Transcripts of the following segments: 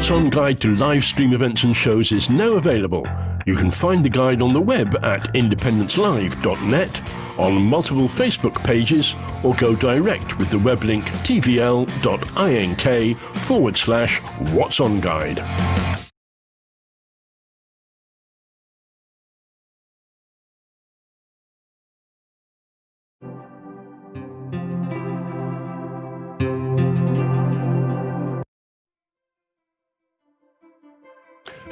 What's On guide to live stream events and shows is now available. You can find the guide on the web at indepencelive.net, on multiple Facebook pages, or go direct with the web link tvl.ink/What's On Guide.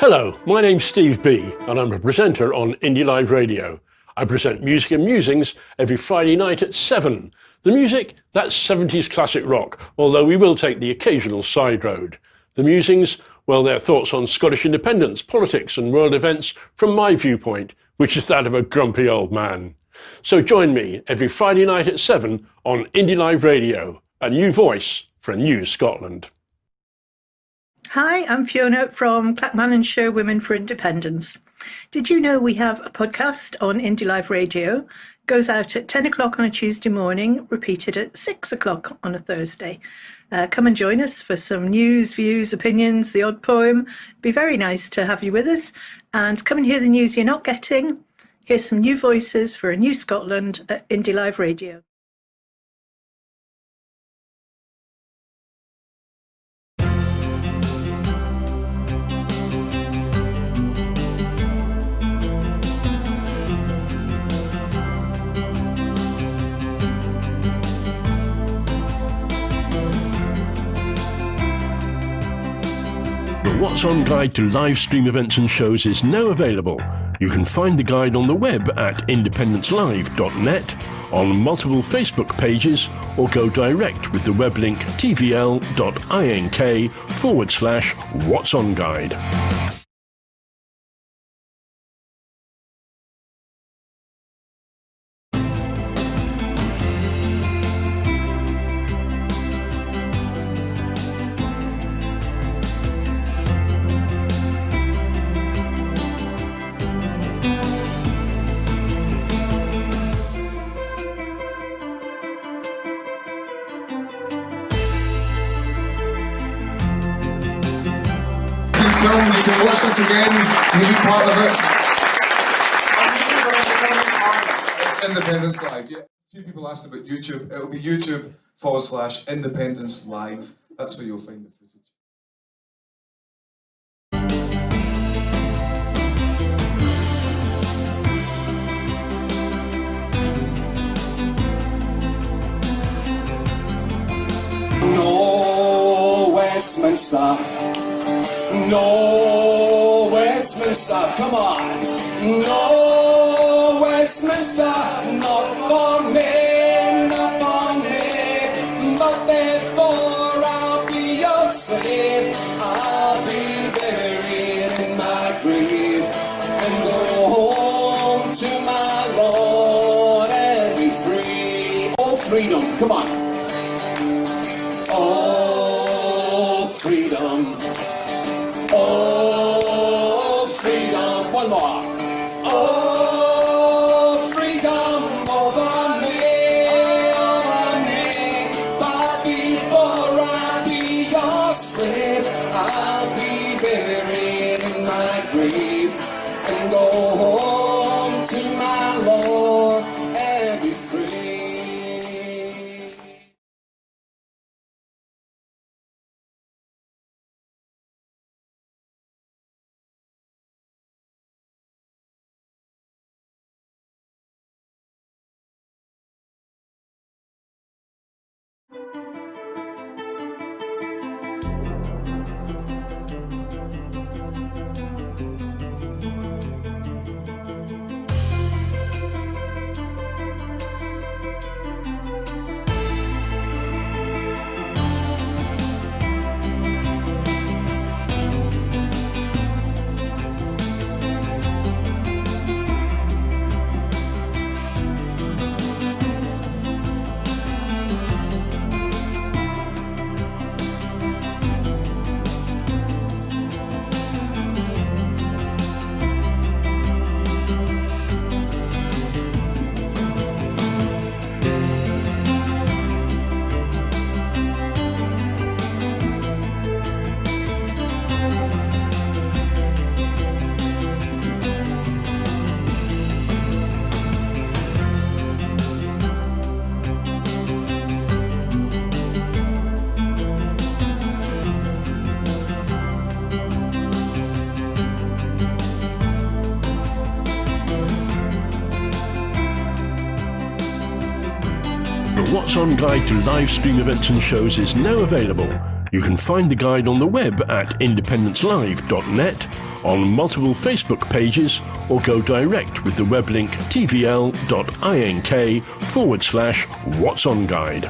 Hello, my name's Steve B, and I'm a presenter on IndyLive Radio. I present Music and Musings every Friday night at 7. The music, that's 70s classic rock, although we will take the occasional side road. The musings, well, they're thoughts on Scottish independence, politics and world events from my viewpoint, which is that of a grumpy old man. So join me every Friday night at 7 on IndyLive Radio, a new voice for a new Scotland. Hi, I'm Fiona from Clackmannan's show Women for Independence. Did you know we have a podcast on IndyLive Radio? It goes out at 10 o'clock on a Tuesday morning, repeated at 6 o'clock on a Thursday. Come and join us for some news, views, opinions, the odd poem. It'd be very nice to have you with us. And come and hear the news you're not getting. Here's some new voices for a new Scotland at IndyLive Radio. The What's On guide to live stream events and shows is now available. You can find the guide on the web at indepencelive.net, on multiple Facebook pages, or go direct with the web link tvl.ink/What's On Guide. Film, you can watch this again, you can be part of it. It's Independence Live. Yeah. A few people asked about YouTube. It'll be YouTube/Independence Live. That's where you'll find the footage. No Westminster. No Westminster, come on. No Westminster, not for me, not for me. But therefore I'll be your slave. I'll be buried in my grave and go home to my Lord and be free. Oh, freedom, come on. Oh, freedom. Oh, freedom, one more. Oh, freedom over me. But before I be your slave, I'll be buried in my grave and go home to my Lord and be free. What's On Guide to live stream events and shows is now available. You can find the guide on the web at indepencelive.net, on multiple Facebook pages, or go direct with the web link tvl.ink/What's On Guide.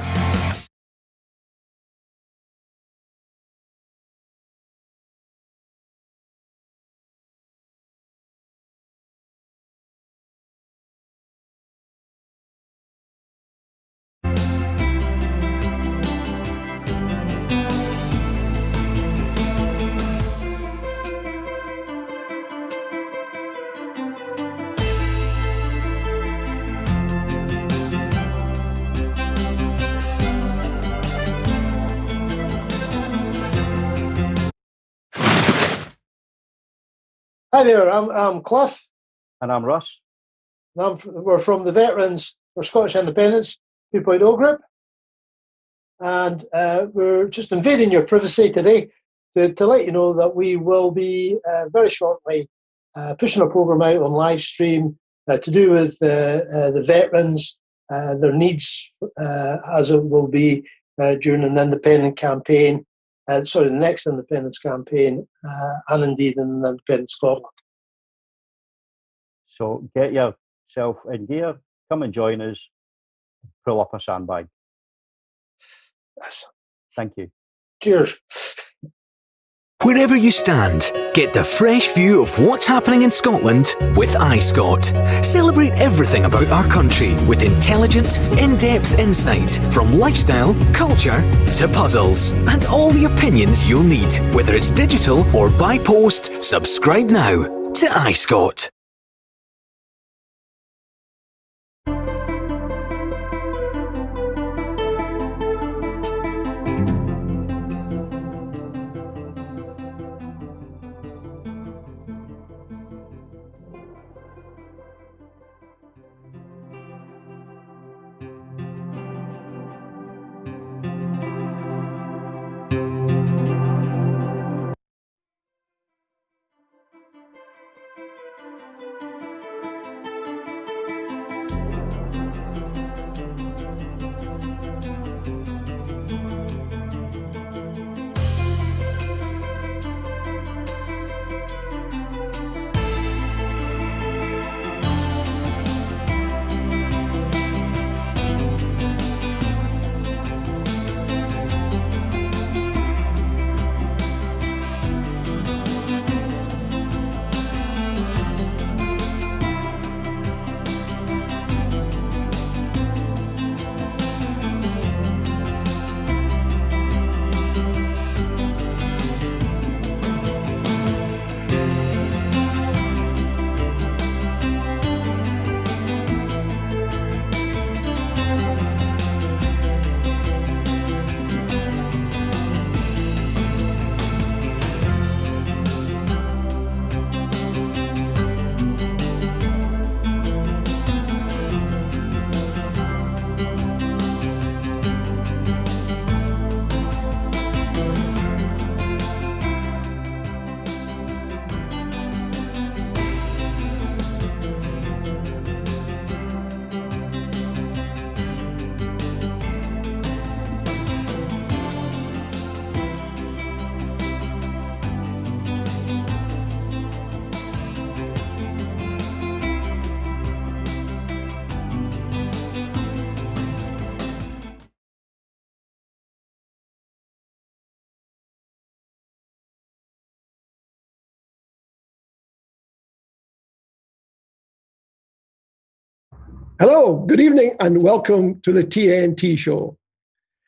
Hi there, I'm Cliff. And I'm Russ. And we're from the Veterans for Scottish Independence 2.0 group. And we're just invading your privacy today to let you know that we will be very shortly pushing a programme out on live stream to do with the veterans, their needs as it will be during an independent campaign. The next independence campaign, and indeed in an independent Scotland. So get yourself in gear, come and join us, pull up a sandbag. Yes. Thank you. Cheers. Wherever you stand, get the fresh view of what's happening in Scotland with iScot. Celebrate everything about our country with intelligent, in-depth insight from lifestyle, culture to puzzles, and all the opinions you'll need. Whether it's digital or by post, subscribe now to iScot. Hello, good evening, and welcome to the TNT Show.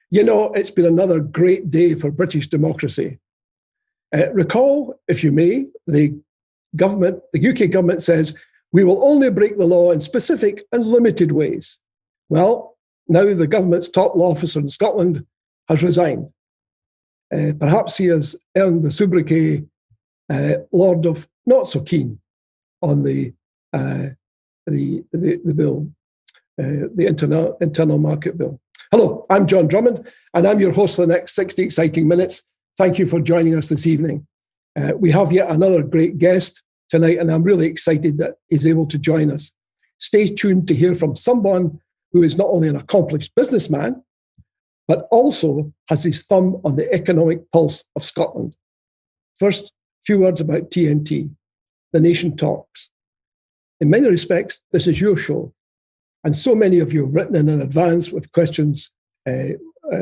You know, it's been another great day for British democracy. Recall, if you may, the UK government says, we will only break the law in specific and limited ways. Well, now the government's top law officer in Scotland has resigned. Perhaps he has earned the sobriquet Lord of Not So Keen on the bill, the internal market bill. Hello, I'm John Drummond, and I'm your host for the next 60 exciting minutes. Thank you for joining us this evening. We have yet another great guest tonight, and I'm really excited that he's able to join us. Stay tuned to hear from someone who is not only an accomplished businessman, but also has his thumb on the economic pulse of Scotland. First, a few words about TNT, The Nation Talks. In many respects, this is your show. And so many of you have written in advance with questions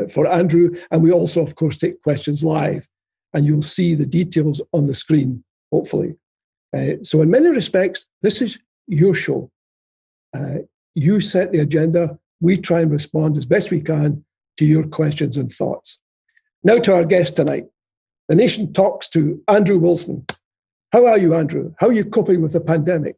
for Andrew. And we also, of course, take questions live. And you'll see the details on the screen, hopefully. So in many respects, this is your show. You set the agenda. We try and respond as best we can to your questions and thoughts. Now to our guest tonight. The Nation talks to Andrew Wilson. How are you, Andrew? How are you coping with the pandemic?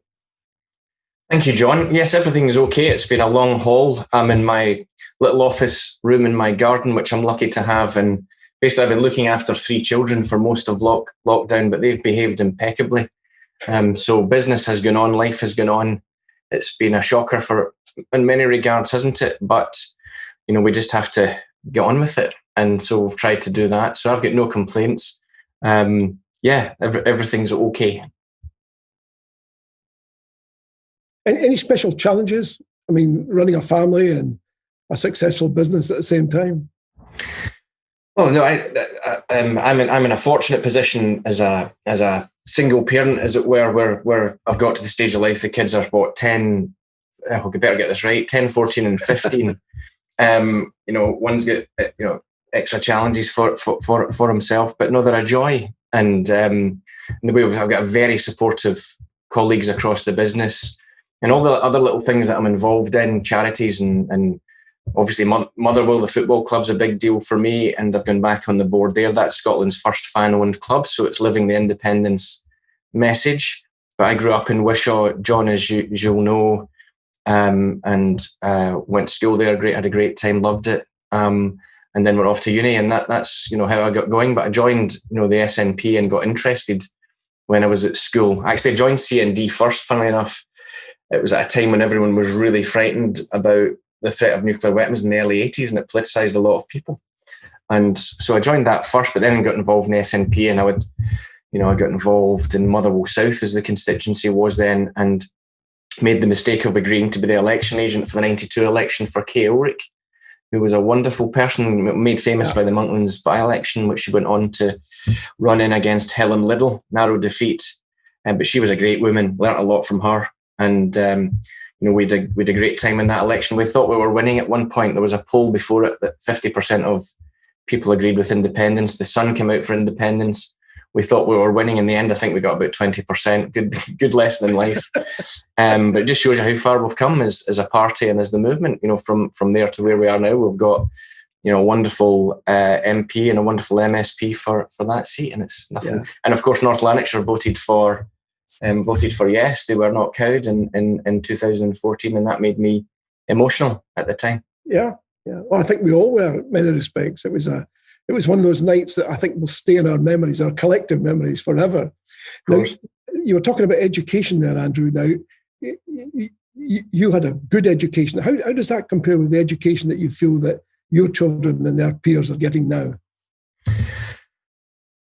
Thank you, John. Yes, everything's okay. It's been a long haul. I'm in my little office room in my garden, which I'm lucky to have. And basically, I've been looking after 3 children for most of lockdown, but they've behaved impeccably. So business has gone on, life has gone on. It's been a shocker in many regards, hasn't it? But, we just have to get on with it. And so we've tried to do that. So I've got no complaints. Everything's okay. Any special challenges? I mean, running a family and a successful business at the same time? Well, no, I'm in a fortunate position as a single parent, as it were, where I've got to the stage of life. The kids are 10. I better get this right. 10, 14, and 15. One's got extra challenges for himself, but no, they're a joy. And the way I've got very supportive colleagues across the business, and all the other little things that I'm involved in, charities and obviously Motherwell, the football club's a big deal for me, and I've gone back on the board there. That's Scotland's first fan-owned club, so it's living the independence message. But I grew up in Wishaw, John, as you'll know, and went to school there. Had a great time, loved it. And then we're off to uni, and that's how I got going. But I joined the SNP and got interested when I was at school. Actually, I joined CND first, funnily enough. It was at a time when everyone was really frightened about the threat of nuclear weapons in the early 80s, and it politicised a lot of people. And so I joined that first, but then got involved in the SNP, and I got involved in Motherwell South, as the constituency was then, and made the mistake of agreeing to be the election agent for the 92 election for Kay Ulrich, who was a wonderful person, made famous by the Monklands by-election, which she went on to run in against Helen Liddell, narrow defeat. But she was a great woman, learnt a lot from her. And, we had a great time in that election. We thought we were winning at one point. There was a poll before it that 50% of people agreed with independence. The Sun came out for independence. We thought we were winning. In the end, I think we got about 20%. Good lesson in life. But it just shows you how far we've come as a party and as the movement. From there to where we are now, we've got a wonderful MP and a wonderful MSP for that seat, and it's nothing. Yeah. And of course, North Lanarkshire voted for yes. They were not cowed in 2014, and that made me emotional at the time. Yeah. Well, I think we all were in many respects. It was one of those nights that I think will stay in our memories, our collective memories, forever. Now, you were talking about education there, Andrew. Now, you had a good education. How does that compare with the education that you feel that your children and their peers are getting now?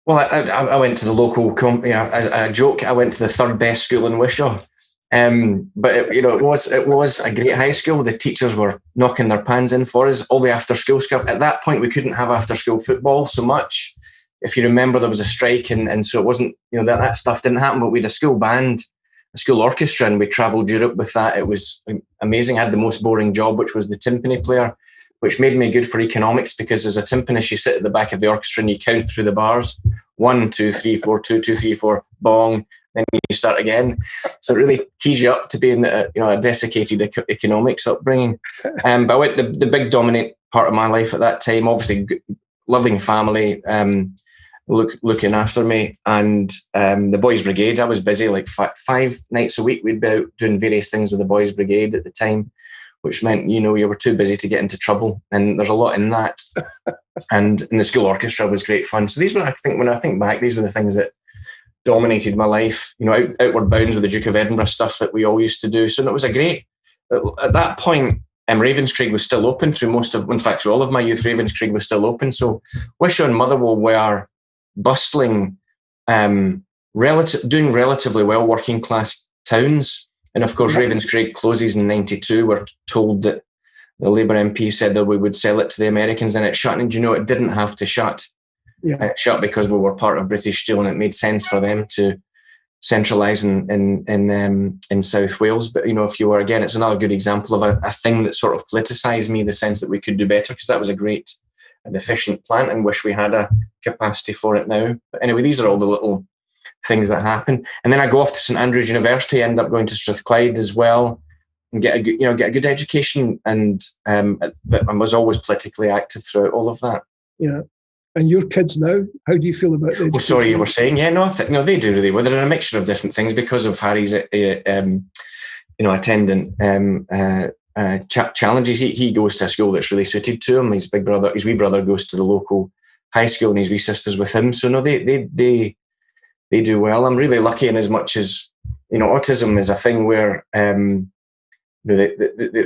Well, I went to the local, a joke, I went to the third best school in Wishaw. But it was a great high school. The teachers were knocking their pans in for us, all the after school stuff. At that point, we couldn't have after school football so much. If you remember, there was a strike, and so it wasn't, that stuff didn't happen. But we had a school band, a school orchestra, and we travelled Europe with that. It was amazing. I had the most boring job, which was the timpani player, which made me good for economics, because as a timpanist, you sit at the back of the orchestra and you count through the bars. 1, 2, 3, 4, 2, 2, 3, 4, bong. Then you start again. So it really tees you up to be in a desiccated economics upbringing. But I went the big dominant part of my life at that time, obviously loving family, looking after me, and the Boys Brigade. I was busy like 5 nights a week. We'd be out doing various things with the Boys Brigade at the time, which meant, you were too busy to get into trouble. And there's a lot in that. And the school orchestra was great fun. So these were, I think, when I think back, these were the things that dominated my life. Outward Bounds with the Duke of Edinburgh stuff that we all used to do. So it was a great, at that point, Ravenscraig was still open through all of my youth. Ravenscraig was still open. So Wishaw and Motherwell were bustling, doing relatively well, working class towns. And of course, Ravenscraig closes in 92. We're told that the Labour MP said that we would sell it to the Americans and it shut. And it didn't have to shut. Yeah. It shut because we were part of British Steel and it made sense for them to centralise in South Wales. But, if you were, again, it's another good example of a thing that sort of politicised me, the sense that we could do better, because that was a great and efficient plant and wish we had a capacity for it now. But anyway, these are all the little things that happen. And then I go off to St Andrews University, end up going to Strathclyde as well, and get a good education. And but I was always politically active throughout all of that. Yeah. And your kids now, how do you feel about the education? Oh, sorry, you were saying, yeah, no, they do really well. They're a mixture of different things because of Harry's, attendant challenges. He goes to a school that's really suited to him. His wee brother goes to the local high school, and his wee sister's with him. So no, they do well. I'm really lucky in as much as autism is a thing where the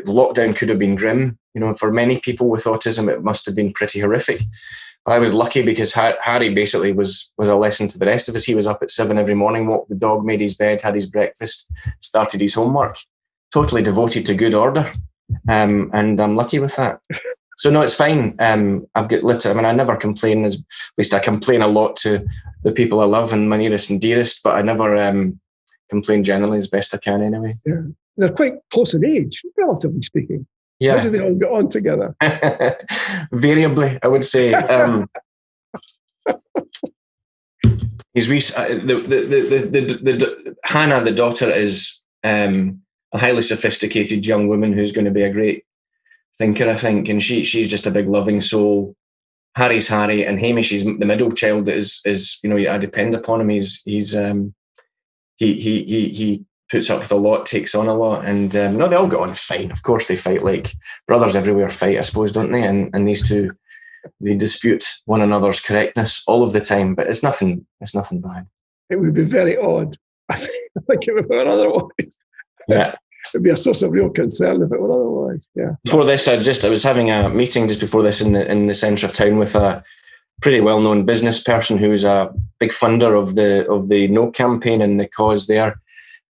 lockdown could have been grim. For many people with autism, it must have been pretty horrific. I was lucky because Harry basically was a lesson to the rest of us. He was up at 7 every morning, walked the dog, made his bed, had his breakfast, started his homework, totally devoted to good order. And I'm lucky with that. So no, it's fine. I've got I never complain, at least I complain a lot to the people I love and my nearest and dearest, but I never complain generally, as best I can anyway. Yeah. They're quite close in age, relatively speaking. Yeah. How do they all get on together? Variably, I would say. Hannah, the daughter, is a highly sophisticated young woman who's going to be a great thinker, I think, and she's just a big loving soul. Harry's Harry, and Hamish is the middle child. Is I depend upon him. He puts up with a lot, takes on a lot, and they all get on fine. Of course, they fight like brothers everywhere fight, I suppose, don't they? And these two, they dispute one another's correctness all of the time, but it's nothing bad. It would be very odd. I think it would be otherwise. Yeah. It'd be a source of real concern if it were otherwise. Yeah. Before this, I was having a meeting just before this in the centre of town with a pretty well-known business person who's a big funder of the No campaign and the cause there.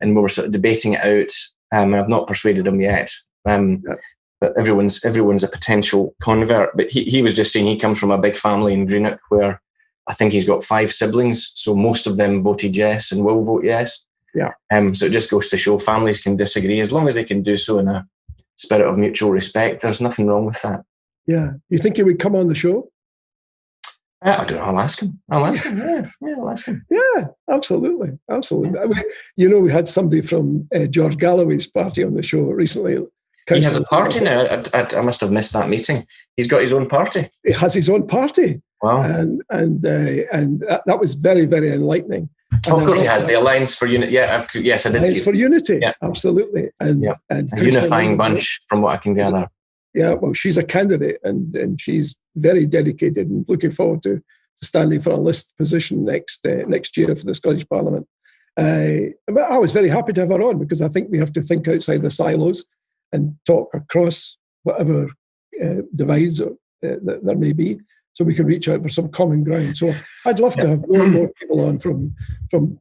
And we were sort of debating it out. I've not persuaded him yet. But everyone's a potential convert. But he was just saying he comes from a big family in Greenock where I think he's got 5 siblings. So most of them voted yes and will vote yes. Yeah. So it just goes to show families can disagree as long as they can do so in a spirit of mutual respect. There's nothing wrong with that. Yeah. You think he would come on the show? I don't know. I'll ask him. Yeah, I'll ask him. Yeah, absolutely. I mean, we had somebody from George Galloway's party on the show recently. He has a party now. I must have missed that meeting. He's got his own party. He has his own party. Wow. And that was very, very enlightening. And of course, he has the Alliance for Unity. Yeah, yes, I did. Alliance for Unity. Yeah. Absolutely. And a unifying bunch, from what I can gather. Yeah, well, she's a candidate and she's very dedicated and looking forward to standing for a list position next year for the Scottish Parliament. But I was very happy to have her on because I think we have to think outside the silos and talk across whatever divides that there may be, so we can reach out for some common ground. So I'd love to have more people on from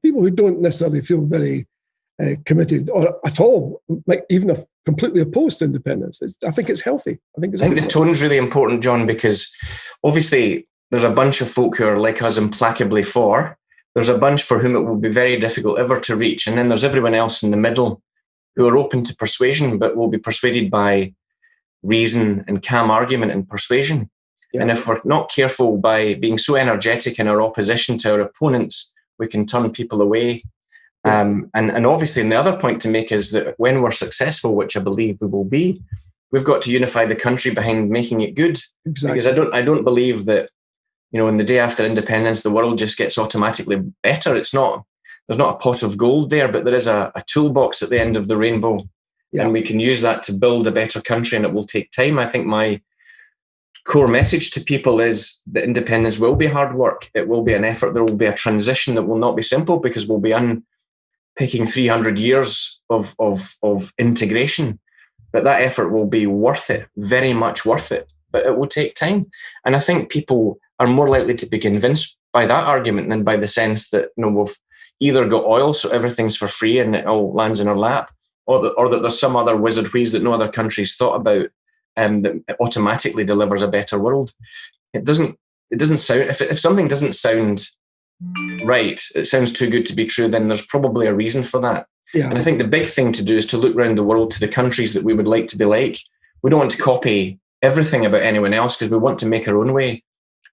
people who don't necessarily feel very committed or at all, like even if completely opposed to independence. I think it's healthy. I think the tone's really important, John, because obviously there's a bunch of folk who are like us implacably for. There's a bunch for whom it will be very difficult ever to reach. And then there's everyone else in the middle who are open to persuasion, but will be persuaded by reason and calm argument and persuasion. Yeah. And if we're not careful by being so energetic in our opposition to our opponents, we can turn people away. And obviously, and the other point to make is that when we're successful, which I believe we will be, we've got to unify the country behind making it good. Exactly. Because I don't believe that, in the day after independence, the world just gets automatically better. There's not a pot of gold there, but there is a toolbox at the end of the rainbow. Yeah. And we can use that to build a better country, and it will take time. I think my core message to people is that independence will be hard work. It will be an effort. There will be a transition that will not be simple because we'll be unpicking 300 years of integration. But that effort will be worth it, very much worth it. But it will take time. And I think people are more likely to be convinced by that argument than by the sense that we've either got oil, so everything's for free and it all lands in our lap, or that there's some other wizard wheeze that no other country's thought about that automatically delivers a better world. It doesn't sound, if something doesn't sound right, it sounds too good to be true, then there's probably a reason for that. Yeah. And I think the big thing to do is to look around the world to the countries that we would like to be like. We don't want to copy everything about anyone else because we want to make our own way.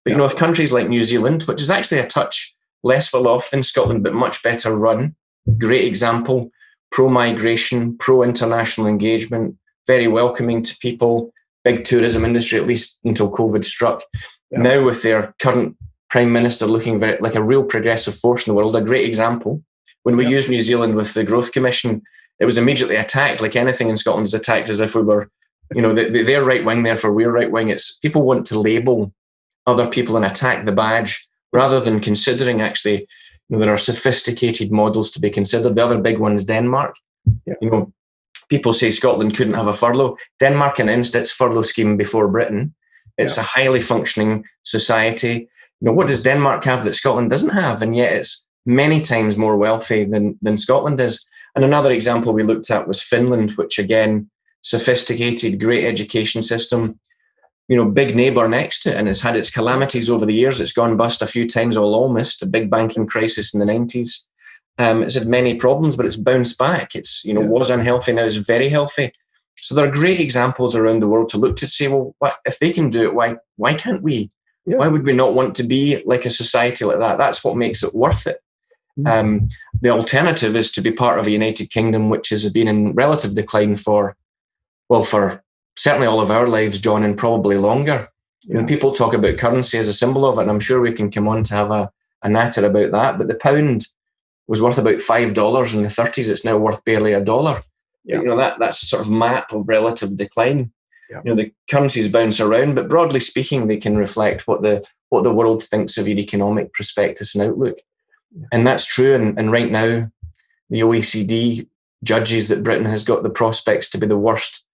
But, if countries like New Zealand, which is actually a touch less well off than Scotland, but much better run, great example, pro-migration, pro-international engagement, very welcoming to people, big tourism industry, at least until COVID struck. Yeah. Now with their current Prime Minister looking very like a real progressive force in the world, a great example. When we used New Zealand with the Growth Commission, it was immediately attacked, like anything in Scotland is attacked as if we were, they're right wing, therefore we're right wing. It's people want to label other people and attack the badge rather than considering actually, there are sophisticated models to be considered. The other big one is Denmark. Yeah. People say Scotland couldn't have a furlough. Denmark announced its furlough scheme before Britain. It's a highly functioning society. What does Denmark have that Scotland doesn't have? And yet it's many times more wealthy than Scotland is. And another example we looked at was Finland, which again, sophisticated, great education system, big neighbour next to it, and it's had its calamities over the years. It's gone bust a few times, almost a big banking crisis in the 90s. It's had many problems, but it's bounced back. It's, was unhealthy, now it's very healthy. So there are great examples around the world to look to say, well, if they can do it, why can't we? Yeah. Why would we not want to be like a society like that? That's what makes it worth it. The alternative is to be part of a United Kingdom, which has been in relative decline for certainly all of our lives, John, and probably longer. Yeah. People talk about currency as a symbol of it, and I'm sure we can come on to have a natter about that. But the pound was worth about $5 in the 30s. It's now worth barely $1. Yeah. That's a sort of map of relative decline. Yeah. The currencies bounce around, but broadly speaking, they can reflect what the world thinks of your economic prospectus and outlook. Yeah. And that's true. And right now, the OECD judges that Britain has got the prospects to be the worst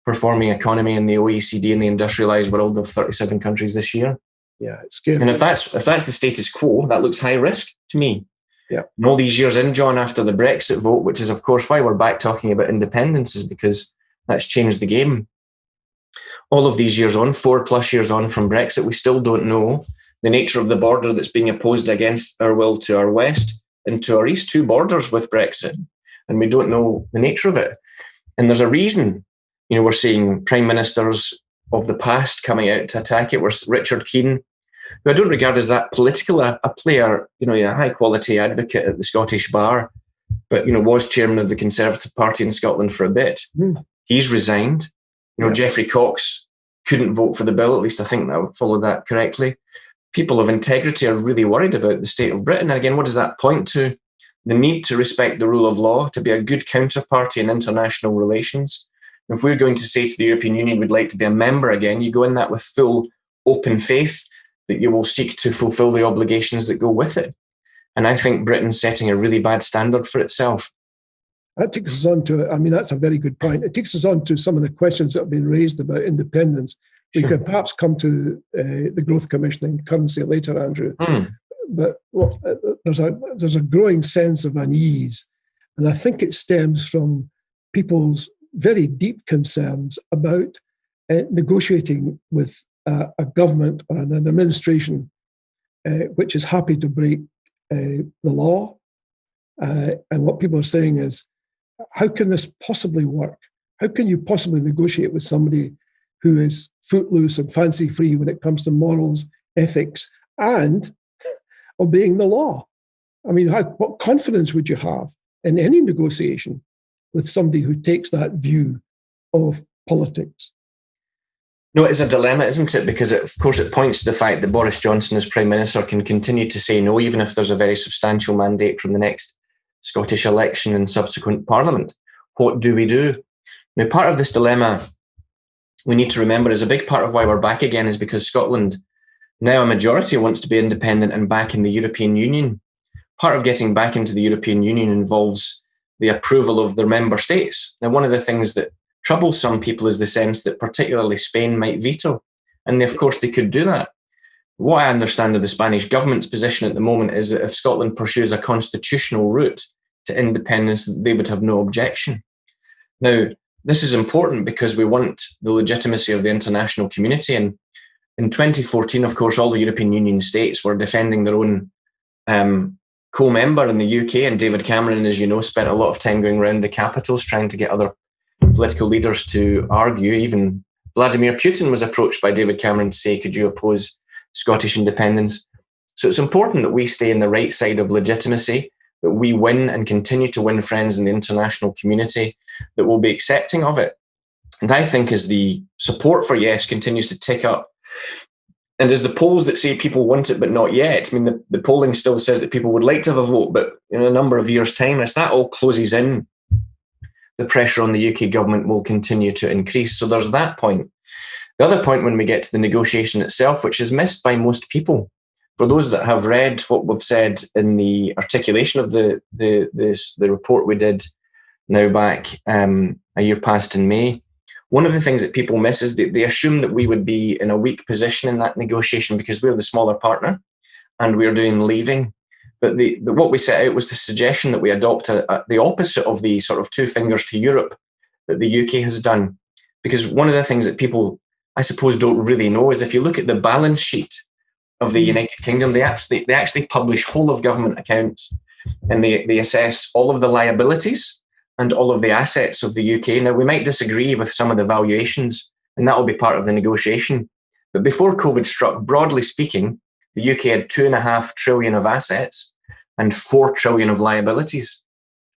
performing economy in the OECD and the industrialized world of 37 countries this year. Yeah, it's scary. And if that's the status quo, that looks high risk to me. Yeah. And all these years in, John, after the Brexit vote, which is of course why we're back talking about independence, is because that's changed the game. All of these years on, 4+ years on from Brexit, we still don't know the nature of the border that's being opposed against our will to our west and to our east, 2 borders with Brexit. And we don't know the nature of it. And there's a reason. We're seeing prime ministers of the past coming out to attack it. We're Richard Keane, who I don't regard as that political a player, a high-quality advocate at the Scottish Bar, but, was chairman of the Conservative Party in Scotland for a bit. He's resigned. Geoffrey Cox couldn't vote for the bill, at least I think that would follow that correctly. People of integrity are really worried about the state of Britain. And again, what does that point to? The need to respect the rule of law, to be a good counterparty in international relations. If we're going to say to the European Union we'd like to be a member again, you go in that with full open faith that you will seek to fulfill the obligations that go with it. And I think Britain's setting a really bad standard for itself. That takes us on to, that's a very good point. It takes us on to some of the questions that have been raised about independence. We can perhaps come to the Growth Commission and currency later, Andrew. But there's a growing sense of unease. And I think it stems from people's very deep concerns about negotiating with a government or an administration which is happy to break the law. And what people are saying is, how can this possibly work? How can you possibly negotiate with somebody who is footloose and fancy-free when it comes to morals, ethics, and obeying the law? What confidence would you have in any negotiation with somebody who takes that view of politics? No, it's a dilemma, isn't it? Because, of course, it points to the fact that Boris Johnson as Prime Minister can continue to say no, even if there's a very substantial mandate from the next Scottish election and subsequent Parliament. What do we do? Now, part of this dilemma we need to remember is a big part of why we're back again is because Scotland, now a majority, wants to be independent and back in the European Union. Part of getting back into the European Union involves the approval of their member states. Now, one of the things that troubles some people is the sense that particularly Spain might veto. And of course, they could do that. What I understand of the Spanish government's position at the moment is that if Scotland pursues a constitutional route to independence, they would have no objection. Now, this is important because we want the legitimacy of the international community. And in 2014, of course, all the European Union states were defending their own co-member in the UK, and David Cameron, as you know, spent a lot of time going around the capitals trying to get other political leaders to argue. Even Vladimir Putin was approached by David Cameron to say, could you oppose Scottish independence? So it's important that we stay on the right side of legitimacy, that we win and continue to win friends in the international community that will be accepting of it. And I think as the support for yes continues to tick up, and as the polls that say people want it but not yet, I mean, the polling still says that people would like to have a vote, but in a number of years' time, as that all closes in, the pressure on the UK government will continue to increase. So there's that point. The other point when we get to the negotiation itself, which is missed by most people, for those that have read what we've said in the articulation of the report we did now back a year past in May, one of the things that people miss is they assume that we would be in a weak position in that negotiation because we're the smaller partner and we're doing leaving. But what we set out was the suggestion that we adopt the opposite of the sort of two fingers to Europe that the UK has done. Because one of the things that people, I suppose, don't really know is if you look at the balance sheet of the United Kingdom, they actually publish whole of government accounts, and they assess all of the liabilities and all of the assets of the UK. Now, we might disagree with some of the valuations, and that will be part of the negotiation. But before COVID struck, broadly speaking, the UK had 2.5 trillion of assets and 4 trillion of liabilities.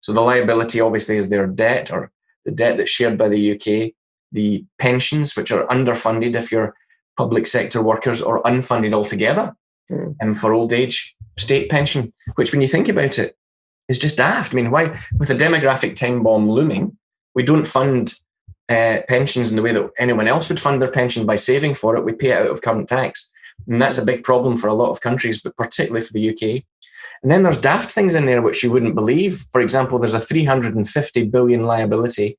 So the liability obviously is their debt, or the debt that's shared by the UK, the pensions, which are underfunded if you're public sector workers, or unfunded altogether, and for old age state pension, which when you think about it, is just daft. I mean, why, with a demographic time bomb looming, we don't fund pensions in the way that anyone else would fund their pension by saving for it. We pay it out of current tax. And that's a big problem for a lot of countries, but particularly for the UK. And then there's daft things in there which you wouldn't believe. For example, there's a 350 billion liability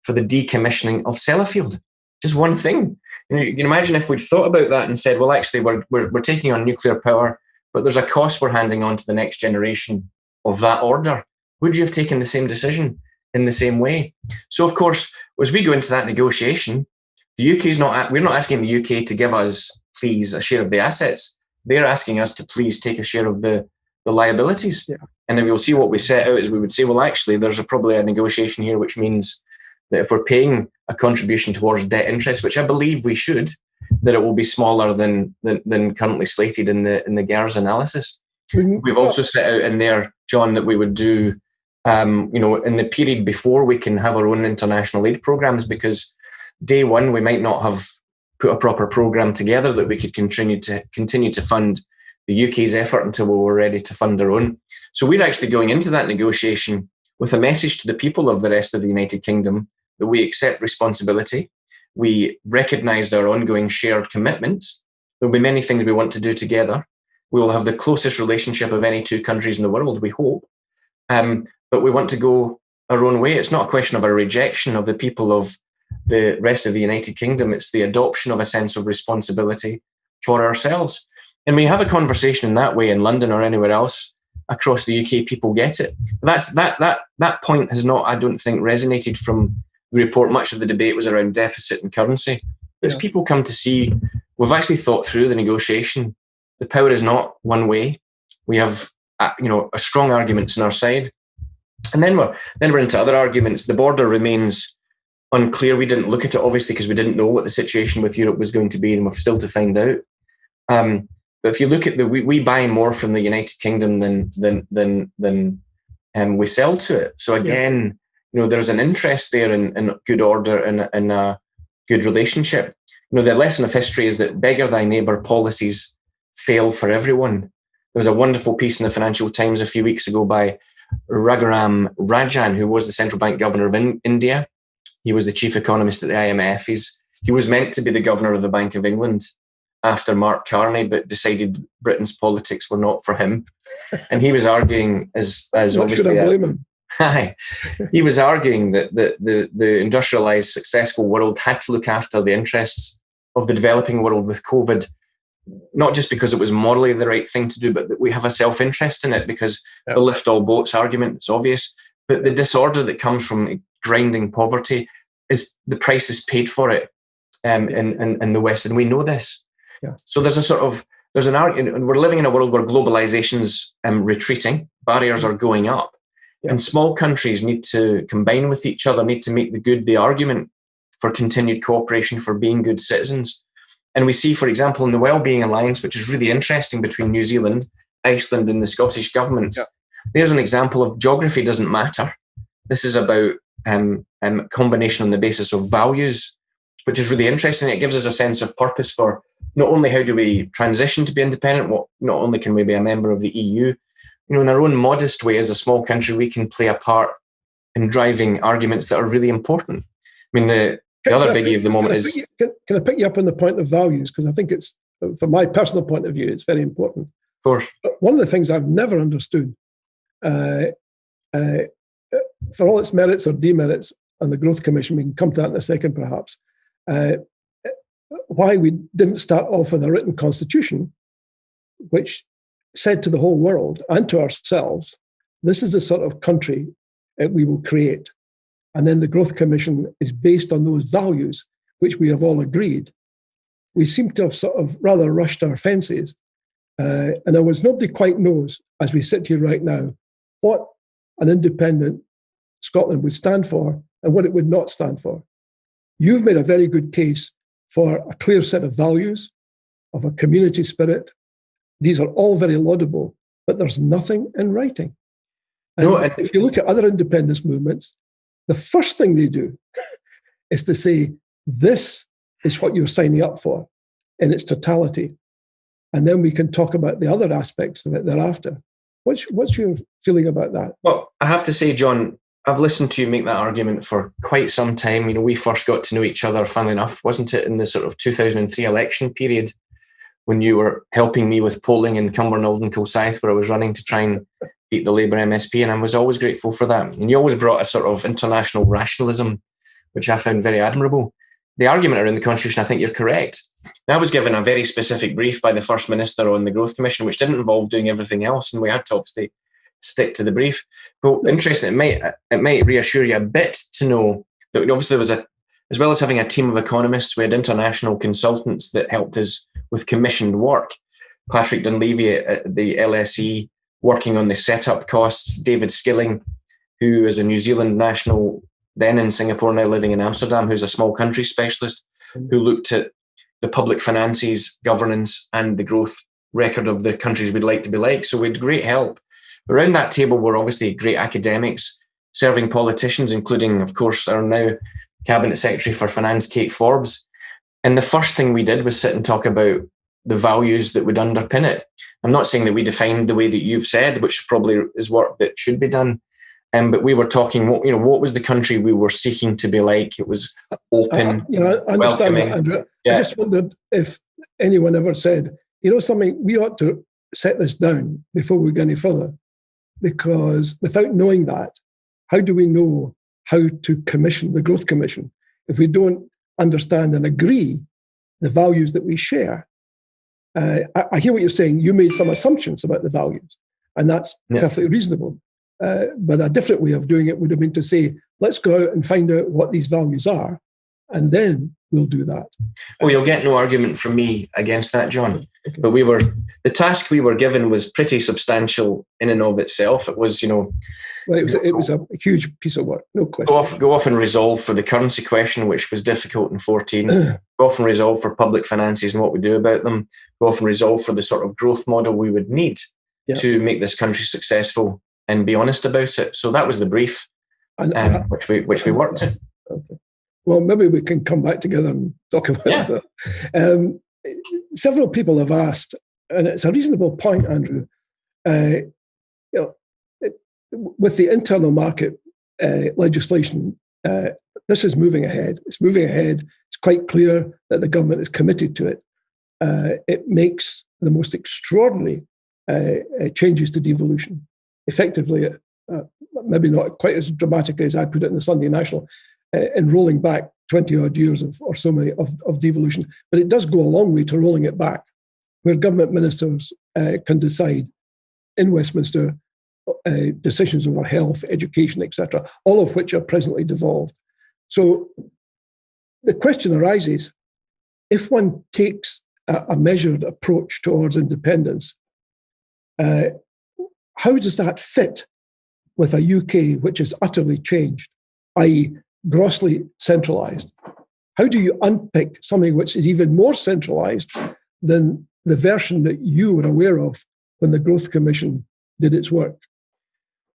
for the decommissioning of Sellafield. Just one thing. You can imagine if we'd thought about that and said, well, actually, we're taking on nuclear power, but there's a cost we're handing on to the next generation of that order. Would you have taken the same decision in the same way? So, of course, as we go into that negotiation, the UK we're not asking the UK to give us, please, a share of the assets. They're asking us to please take a share of the liabilities. Yeah. And then we'll see what we set out is we would say, well, actually, there's probably a negotiation here, which means that if we're paying a contribution towards debt interest, which I believe we should, that it will be smaller than currently slated in the GERS analysis. Mm-hmm. We've also set out in there, John, that we would do, in the period before we can have our own international aid programs, because day one, we might not have put a proper program together that we could continue to fund the UK's effort until we were ready to fund our own. So we're actually going into that negotiation with a message to the people of the rest of the United Kingdom that we accept responsibility. We recognise our ongoing shared commitments. There'll be many things we want to do together. We will have the closest relationship of any two countries in the world, we hope. But we want to go our own way. It's not a question of a rejection of the people of the rest of the United Kingdom. It's the adoption of a sense of responsibility for ourselves. And when you have a conversation in that way in London or anywhere else across the UK, people get it. That point has not, I don't think, resonated from the report. Much of the debate was around deficit and currency. As people come to see, we've actually thought through the negotiation. The power is not one way. We have, a strong arguments on our side. And then we're into other arguments. The border remains unclear. We didn't look at it, obviously, because we didn't know what the situation with Europe was going to be, and we're still to find out. But if you look at we buy more from the United Kingdom than we sell to it. So again, there's an interest there in good order and a good relationship. The lesson of history is that beggar thy neighbour policies fail for everyone. There was a wonderful piece in the Financial Times a few weeks ago by Raghuram Rajan, who was the central bank governor of India. He was the chief economist at the IMF. He was meant to be the governor of the Bank of England after Mark Carney, but decided Britain's politics were not for him. And he was arguing, as obviously, should I blame him? He was arguing that the industrialized, successful world had to look after the interests of the developing world with COVID, not just because it was morally the right thing to do, but that we have a self-interest in it because the lift all boats argument is obvious. But the disorder that comes from grinding poverty is the price is paid for it in the West, and we know this. Yeah. So there's an argument, and we're living in a world where globalization's retreating, barriers are going up, and small countries need to combine with each other, need to make the argument for continued cooperation, for being good citizens. And we see, for example, in the Wellbeing Alliance, which is really interesting, between New Zealand, Iceland, and the Scottish governments, there's an example of geography doesn't matter. This is about combination on the basis of values, which is really interesting. It gives us a sense of purpose for not only how do we transition to be independent, not only can we be a member of the EU, in our own modest way as a small country, we can play a part in driving arguments that are really important. I mean, the other biggie of the moment is... Can I pick you up on the point of values? Because I think it's, from my personal point of view, it's very important. Of course. But one of the things I've never understood, for all its merits or demerits on the Growth Commission, we can come to that in a second perhaps, why we didn't start off with a written constitution which said to the whole world and to ourselves, this is the sort of country that we will create. And then the Growth Commission is based on those values, which we have all agreed. We seem to have sort of rather rushed our fences. And there was nobody quite knows, as we sit here right now, what an independent Scotland would stand for and what it would not stand for. You've made a very good case for a clear set of values, of a community spirit. These are all very laudable, but there's nothing in writing. And if you look at other independence movements, the first thing they do is to say, this is what you're signing up for in its totality. And then we can talk about the other aspects of it thereafter. What's your feeling about that? Well, I have to say, John, I've listened to you make that argument for quite some time. We first got to know each other, funnily enough, wasn't it, in the sort of 2003 election period, when you were helping me with polling in Cumbernauld and Kilsyth, where I was running to try and beat the Labour MSP, and I was always grateful for that. And you always brought a sort of international rationalism, which I found very admirable. The argument around the Constitution, I think you're correct. I was given a very specific brief by the First Minister on the Growth Commission, which didn't involve doing everything else, and we had to obviously stick to the brief. But interesting, it might reassure you a bit to know that obviously there was as well as having a team of economists, we had international consultants that helped us with commissioned work. Patrick Dunleavy at the LSE, working on the setup costs. David Skilling, who is a New Zealand national, then in Singapore, now living in Amsterdam, who's a small country specialist, who looked at the public finances, governance, and the growth record of the countries we'd like to be like. So we had great help. Around that table were obviously great academics, serving politicians, including, of course, our now Cabinet Secretary for Finance, Kate Forbes. And the first thing we did was sit and talk about the values that would underpin it. I'm not saying that we defined the way that you've said, which probably is work that should be done. But we were talking, what was the country we were seeking to be like? It was open, I understand welcoming. that, Andrew. Yeah. I just wondered if anyone ever said, something, we ought to set this down before we go any further. Because without knowing that, how do we know how to commission the Growth Commission if we don't understand and agree the values that we share? I hear what you're saying. You made some assumptions about the values, and that's perfectly reasonable. But a different way of doing it would have been to say, let's go out and find out what these values are, and then we'll do that. Well, you'll get no argument from me against that, John. Okay. But the task we were given was pretty substantial in and of itself. It was, Well, it was a huge piece of work, no question. Go off and resolve for the currency question, which was difficult in 14. Go off and resolve for public finances and what we do about them. Go off and resolve for the sort of growth model we would need to make this country successful and be honest about it. So that was the brief, which we worked at. Okay. Well, maybe we can come back together and talk about that. Several people have asked, and it's a reasonable point, Andrew, with the internal market legislation, this is moving ahead. It's moving ahead. It's quite clear that the government is committed to it. It makes the most extraordinary changes to devolution. Effectively, maybe not quite as dramatically as I put it in the Sunday National, in rolling back 20 odd years of devolution, but it does go a long way to rolling it back, where government ministers can decide in Westminster decisions over health, education, etc., all of which are presently devolved. So the question arises, if one takes a measured approach towards independence, how does that fit with a UK which is utterly changed, i.e. grossly centralised? How do you unpick something which is even more centralised than the version that you were aware of when the Growth Commission did its work?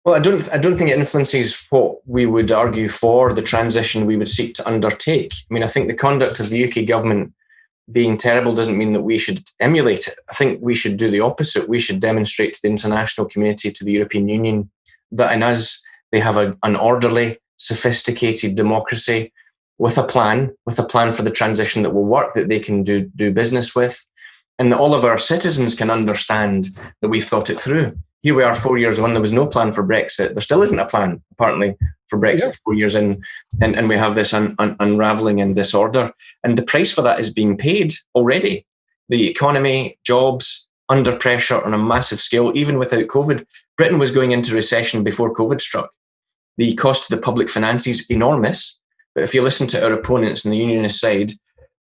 Well, I don't think it influences what we would argue for, the transition we would seek to undertake. I mean, I think the conduct of the UK government being terrible doesn't mean that we should emulate it. I think we should do the opposite. We should demonstrate to the international community, to the European Union, that in us they have an orderly, sophisticated democracy with a plan for the transition that will work, that they can do business with, and that all of our citizens can understand that we've thought it through. Here we are 4 years on, there was no plan for Brexit. There still isn't a plan, apparently, for Brexit 4 years in, and we have this unravelling and disorder. And the price for that is being paid already. The economy, jobs, under pressure on a massive scale, even without COVID. Britain was going into recession before COVID struck. The cost to the public finances, enormous. But if you listen to our opponents on the unionist side,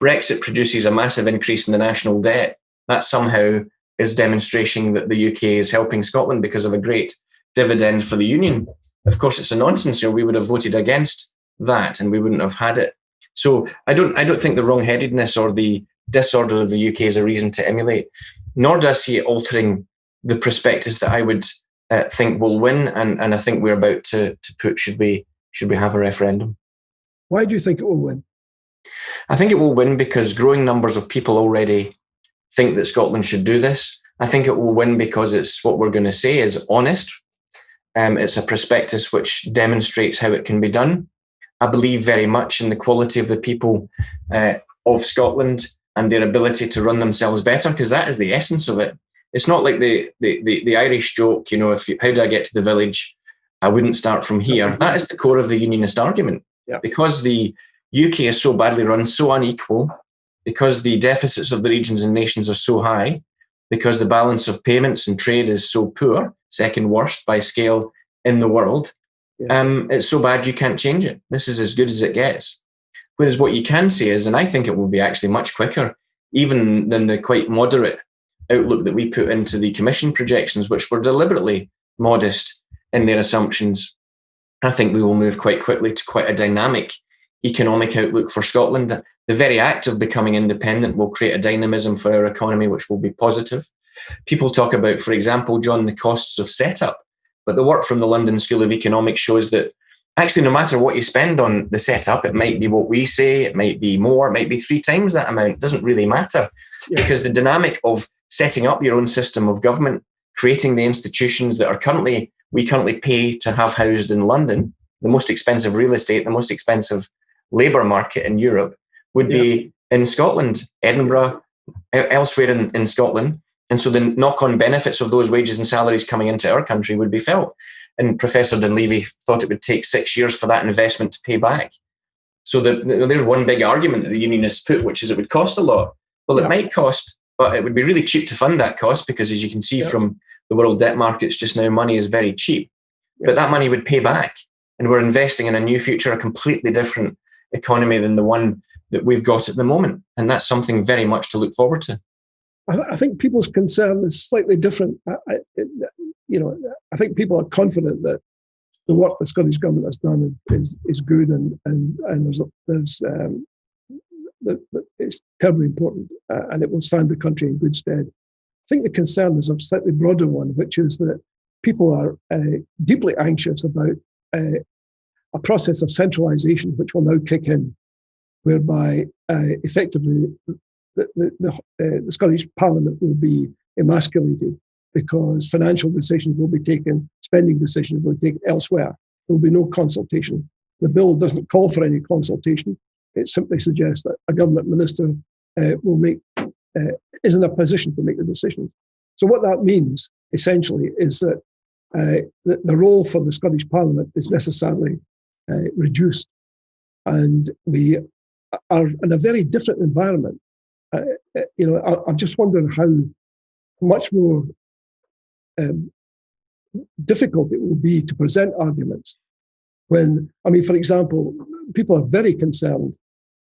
Brexit produces a massive increase in the national debt. That somehow is demonstrating that the UK is helping Scotland because of a great dividend for the union. Of course, it's a nonsense. We would have voted against that and we wouldn't have had it. So I don't think the wrong-headedness or the disorder of the UK is a reason to emulate, nor do I see it altering the prospectus that I would think will win, and I think we're about to put, should we have a referendum. Why do you think it will win? I think it will win because growing numbers of people already think that Scotland should do this. I think it will win because it's what we're going to say is honest. It's a prospectus which demonstrates how it can be done. I believe very much in the quality of the people of Scotland and their ability to run themselves better, because that is the essence of it. It's not like the Irish joke, how do I get to the village? I wouldn't start from here. That is the core of the unionist argument. Yeah. Because the UK is so badly run, so unequal, because the deficits of the regions and nations are so high, because the balance of payments and trade is so poor, second worst by scale in the world, it's so bad you can't change it. This is as good as it gets. Whereas what you can say is, and I think it will be actually much quicker, even than the quite moderate outlook that we put into the Commission projections, which were deliberately modest in their assumptions. I think we will move quite quickly to quite a dynamic economic outlook for Scotland. The very act of becoming independent will create a dynamism for our economy, which will be positive. People talk about, for example, John, the costs of setup, but the work from the London School of Economics shows that actually no matter what you spend on the setup, it might be what we say, it might be more, it might be 3 times that amount. It doesn't really matter because the dynamic of setting up your own system of government, creating the institutions that we currently pay to have housed in London, the most expensive real estate, the most expensive labour market in Europe, would be in Scotland, Edinburgh, elsewhere in Scotland. And so the knock-on benefits of those wages and salaries coming into our country would be felt. And Professor Dunleavy thought it would take 6 years for that investment to pay back. So there's one big argument that the unionists put, which is it would cost a lot. Well, it might cost, but it would be really cheap to fund that cost because, as you can see from the world debt markets just now, money is very cheap. But that money would pay back. And we're investing in a new future, a completely different economy than the one that we've got at the moment. And that's something very much to look forward to. I think people's concern is slightly different. I think people are confident that the work the Scottish government has done is good and it's terribly important and it will stand the country in good stead. I think the concern is a slightly broader one, which is that people are deeply anxious about a process of centralisation, which will now kick in, whereby effectively the Scottish Parliament will be emasculated because financial decisions will be taken, spending decisions will be taken elsewhere. There will be no consultation. The bill doesn't call for any consultation. It simply suggests that a government minister is in a position to make the decision. So what that means, essentially, is that the role for the Scottish Parliament is necessarily reduced. And we are in a very different environment. I'm just wondering how much more difficult it will be to present arguments when, for example, people are very concerned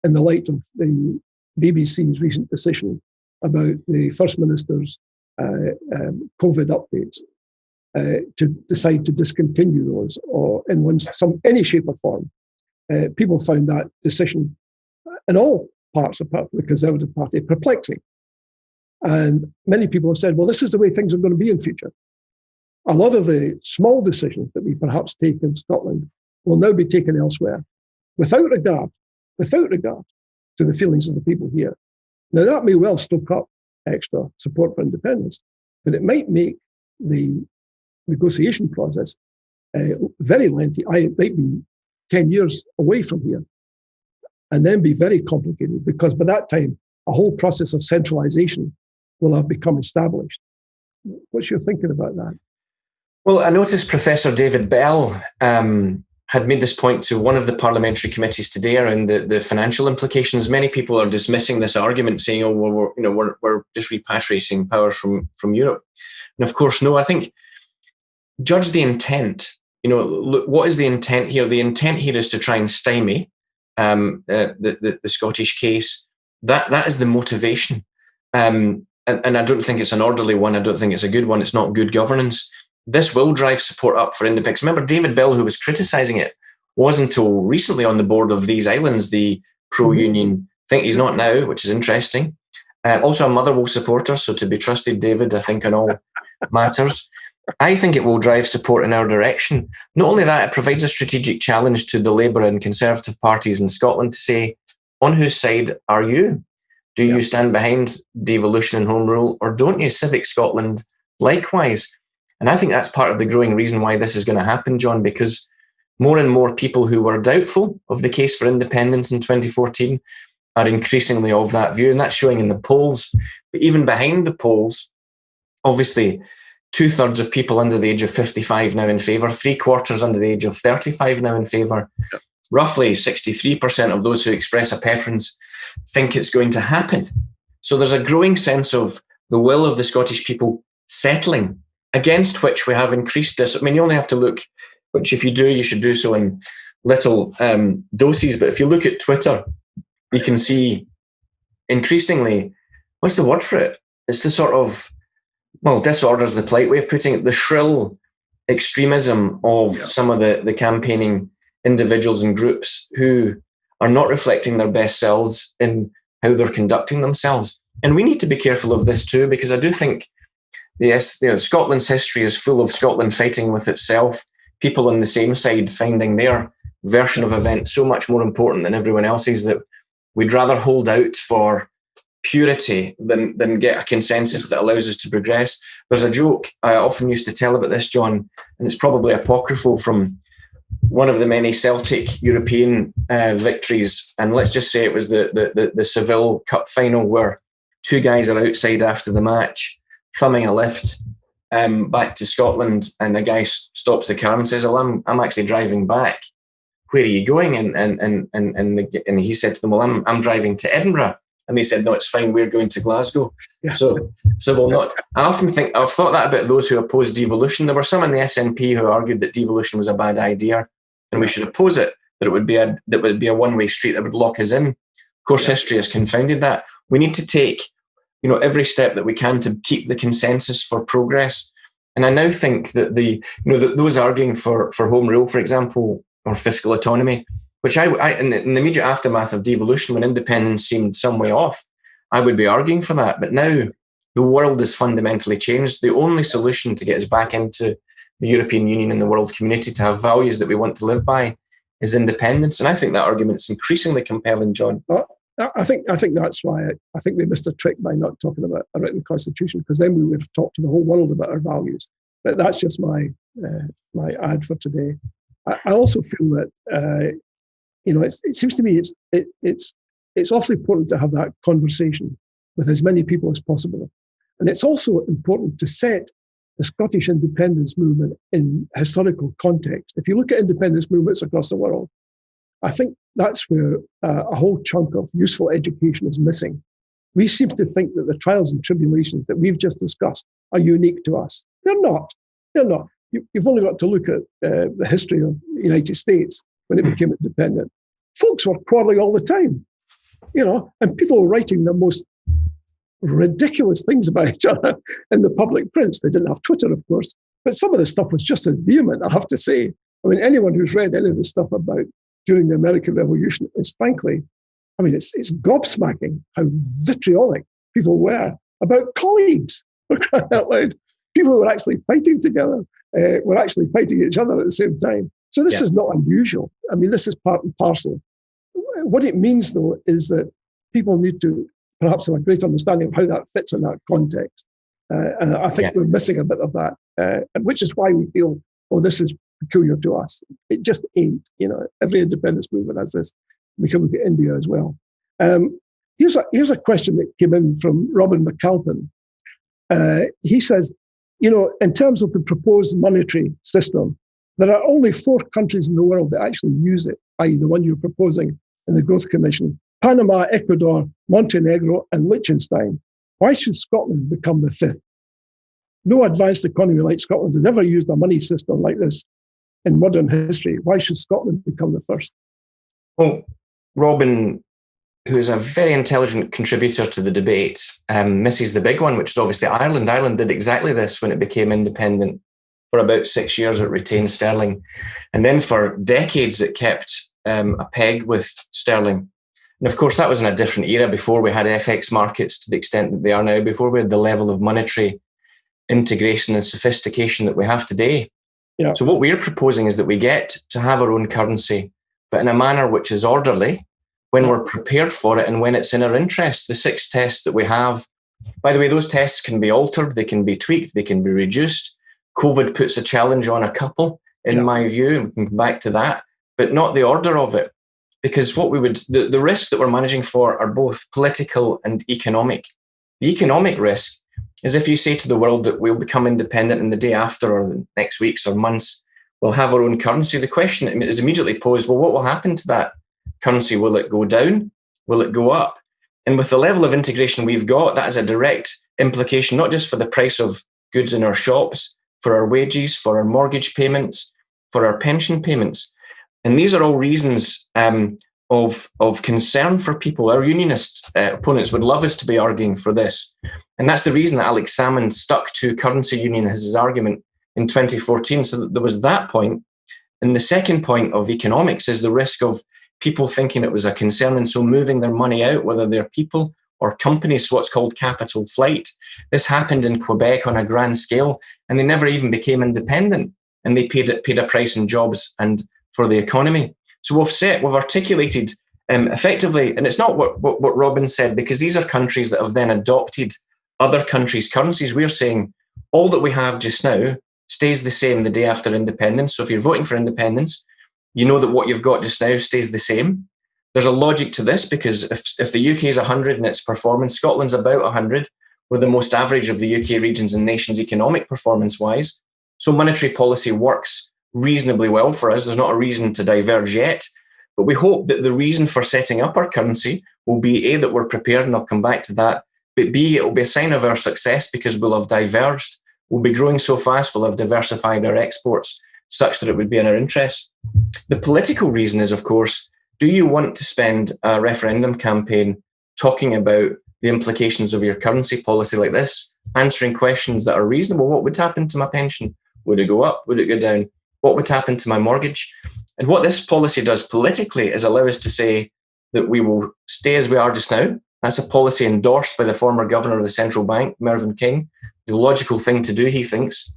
in the light of the BBC's recent decision about the First Minister's COVID updates, to decide to discontinue those or in any shape or form. People found that decision in all parts apart from the Conservative Party perplexing. And many people have said, well, this is the way things are going to be in future. A lot of the small decisions that we perhaps take in Scotland will now be taken elsewhere without regard to the feelings of the people here. Now, that may well stoke up extra support for independence, but it might make the negotiation process very lengthy. It might be 10 years away from here, and then be very complicated, because by that time, a whole process of centralization will have become established. What's your thinking about that? Well, I noticed Professor David Bell had made this point to one of the parliamentary committees today around the financial implications. Many people are dismissing this argument, saying, "Oh, well, we're just repatriating powers from Europe." And of course, no. I think judge the intent. Look, what is the intent here? The intent here is to try and stymie the Scottish case. That is the motivation. And I don't think it's an orderly one. I don't think it's a good one. It's not good governance. This will drive support up for independence. Remember, David Bell, who was criticising it, was until recently on the board of These Islands, the pro-union. I think he's not now, which is interesting. Also a Motherwell supporter, so to be trusted, David, I think, on all matters. I think it will drive support in our direction. Not only that, it provides a strategic challenge to the Labour and Conservative parties in Scotland to say, on whose side are you? Do you stand behind devolution and Home Rule, or don't you? Civic Scotland, likewise. And I think that's part of the growing reason why this is going to happen, John, because more and more people who were doubtful of the case for independence in 2014 are increasingly of that view, and that's showing in the polls. But even behind the polls, obviously, 2/3 of people under the age of 55 now in favour, 3/4 under the age of 35 now in favour. Roughly 63% of those who express a preference think it's going to happen. So there's a growing sense of the will of the Scottish people settling, against which we have increased this. I mean, you only have to look, which if you do, you should do so in little doses. But if you look at Twitter, you can see increasingly, what's the word for it? It's the sort of, well, disorder is the polite way of putting it, the shrill extremism of some of the campaigning individuals and groups who are not reflecting their best selves in how they're conducting themselves. And we need to be careful of this too, because I do think Scotland's history is full of Scotland fighting with itself, people on the same side finding their version of events so much more important than everyone else's that we'd rather hold out for purity than get a consensus that allows us to progress. There's a joke I often used to tell about this, John, and it's probably apocryphal from one of the many Celtic European victories. And let's just say it was the Seville Cup final, where two guys are outside after the match, thumbing a lift back to Scotland, and the guy stops the car and says, "Well, I'm actually driving back. Where are you going?" And he said to them, "Well, I'm driving to Edinburgh." And they said, "No, it's fine. We're going to Glasgow." Yeah. So we'll not. I often think I've thought that about those who oppose devolution. There were some in the SNP who argued that devolution was a bad idea, and we should oppose it. That it would be a one-way street that would lock us in. Of course, history has confounded that. We need to take every step that we can to keep the consensus for progress. And I now think that those arguing for Home Rule, for example, or fiscal autonomy, which I in the immediate aftermath of devolution, when independence seemed some way off, I would be arguing for that. But now the world has fundamentally changed. The only solution to get us back into the European Union and the world community, to have values that we want to live by, is independence. And I think that argument is increasingly compelling, John. Well, I think that's why I think we missed a trick by not talking about a written constitution, because then we would have talked to the whole world about our values. But that's just my ad for today. I also feel that it seems to me it's awfully important to have that conversation with as many people as possible, and it's also important to set the Scottish independence movement in historical context. If you look at independence movements across the world, I think that's where a whole chunk of useful education is missing. We seem to think that the trials and tribulations that we've just discussed are unique to us. They're not. You've only got to look at the history of the United States when it became independent. Folks were quarreling all the time. and people were writing the most ridiculous things about each other in the public prints. They didn't have Twitter, of course, but some of the stuff was just as vehement, I have to say. I mean, anyone who's read any of the stuff about during the American Revolution is frankly, I mean, it's gobsmacking how vitriolic people were about colleagues, for crying out loud. People who were actually fighting together were actually fighting each other at the same time. So this is not unusual. I mean, this is part and parcel. What it means, though, is that people need to perhaps have a great understanding of how that fits in that context. And I think we're missing a bit of that, which is why we feel, oh, this is peculiar to us. It just ain't. Every independence movement has this. We can look at India as well. Here's a question that came in from Robin McAlpin. He says, in terms of the proposed monetary system, there are only 4 countries in the world that actually use it, i.e. the one you're proposing in the Growth Commission: Panama, Ecuador, Montenegro, and Liechtenstein. Why should Scotland become the 5th? No advanced economy like Scotland's has ever used a money system like this in modern history. Why should Scotland become the first? Well, Robin, who is a very intelligent contributor to the debate, misses the big one, which is obviously Ireland. Ireland did exactly this when it became independent. For about 6 years, it retained sterling. And then for decades, it kept a peg with sterling. And of course, that was in a different era before we had FX markets to the extent that they are now, before we had the level of monetary integration and sophistication that we have today. Yeah. So what we're proposing is that we get to have our own currency, but in a manner which is orderly, when we're prepared for it and when it's in our interest. The 6 tests that we have, by the way, those tests can be altered, they can be tweaked, they can be reduced. COVID puts a challenge on a couple, in my view, and we can come back to that, but not the order of it. Because what the risks that we're managing for are both political and economic. The economic risk is if you say to the world that we'll become independent in the day after or the next weeks or months, we'll have our own currency. The question is immediately posed, well, what will happen to that currency? Will it go down? Will it go up? And with the level of integration we've got, that has a direct implication, not just for the price of goods in our shops, for our wages, for our mortgage payments, for our pension payments. And these are all reasons of concern for people. Our unionist opponents would love us to be arguing for this. And that's the reason that Alex Salmond stuck to currency union as his argument in 2014. So that there was that point. And the second point of economics is the risk of people thinking it was a concern and so moving their money out, whether they're people or companies, what's called capital flight. This happened in Quebec on a grand scale, and they never even became independent. And they paid a price in jobs and for the economy. So we've articulated effectively, and it's not what Robin said, because these are countries that have then adopted other countries' currencies. We're saying all that we have just now stays the same the day after independence. So if you're voting for independence, you know that what you've got just now stays the same. There's a logic to this, because if the UK is 100 in its performance, Scotland's about 100. We're the most average of the UK regions and nations economic performance-wise. So monetary policy works reasonably well for us. There's not a reason to diverge yet. But we hope that the reason for setting up our currency will be A, that we're prepared, and I'll come back to that, but B, it will be a sign of our success because we'll have diverged. We'll be growing so fast, we'll have diversified our exports such that it would be in our interest. The political reason is, of course, do you want to spend a referendum campaign talking about the implications of your currency policy like this, answering questions that are reasonable? What would happen to my pension? Would it go up? Would it go down? What would happen to my mortgage? And what this policy does politically is allow us to say that we will stay as we are just now. That's a policy endorsed by the former governor of the central bank, Mervyn King. The logical thing to do, he thinks.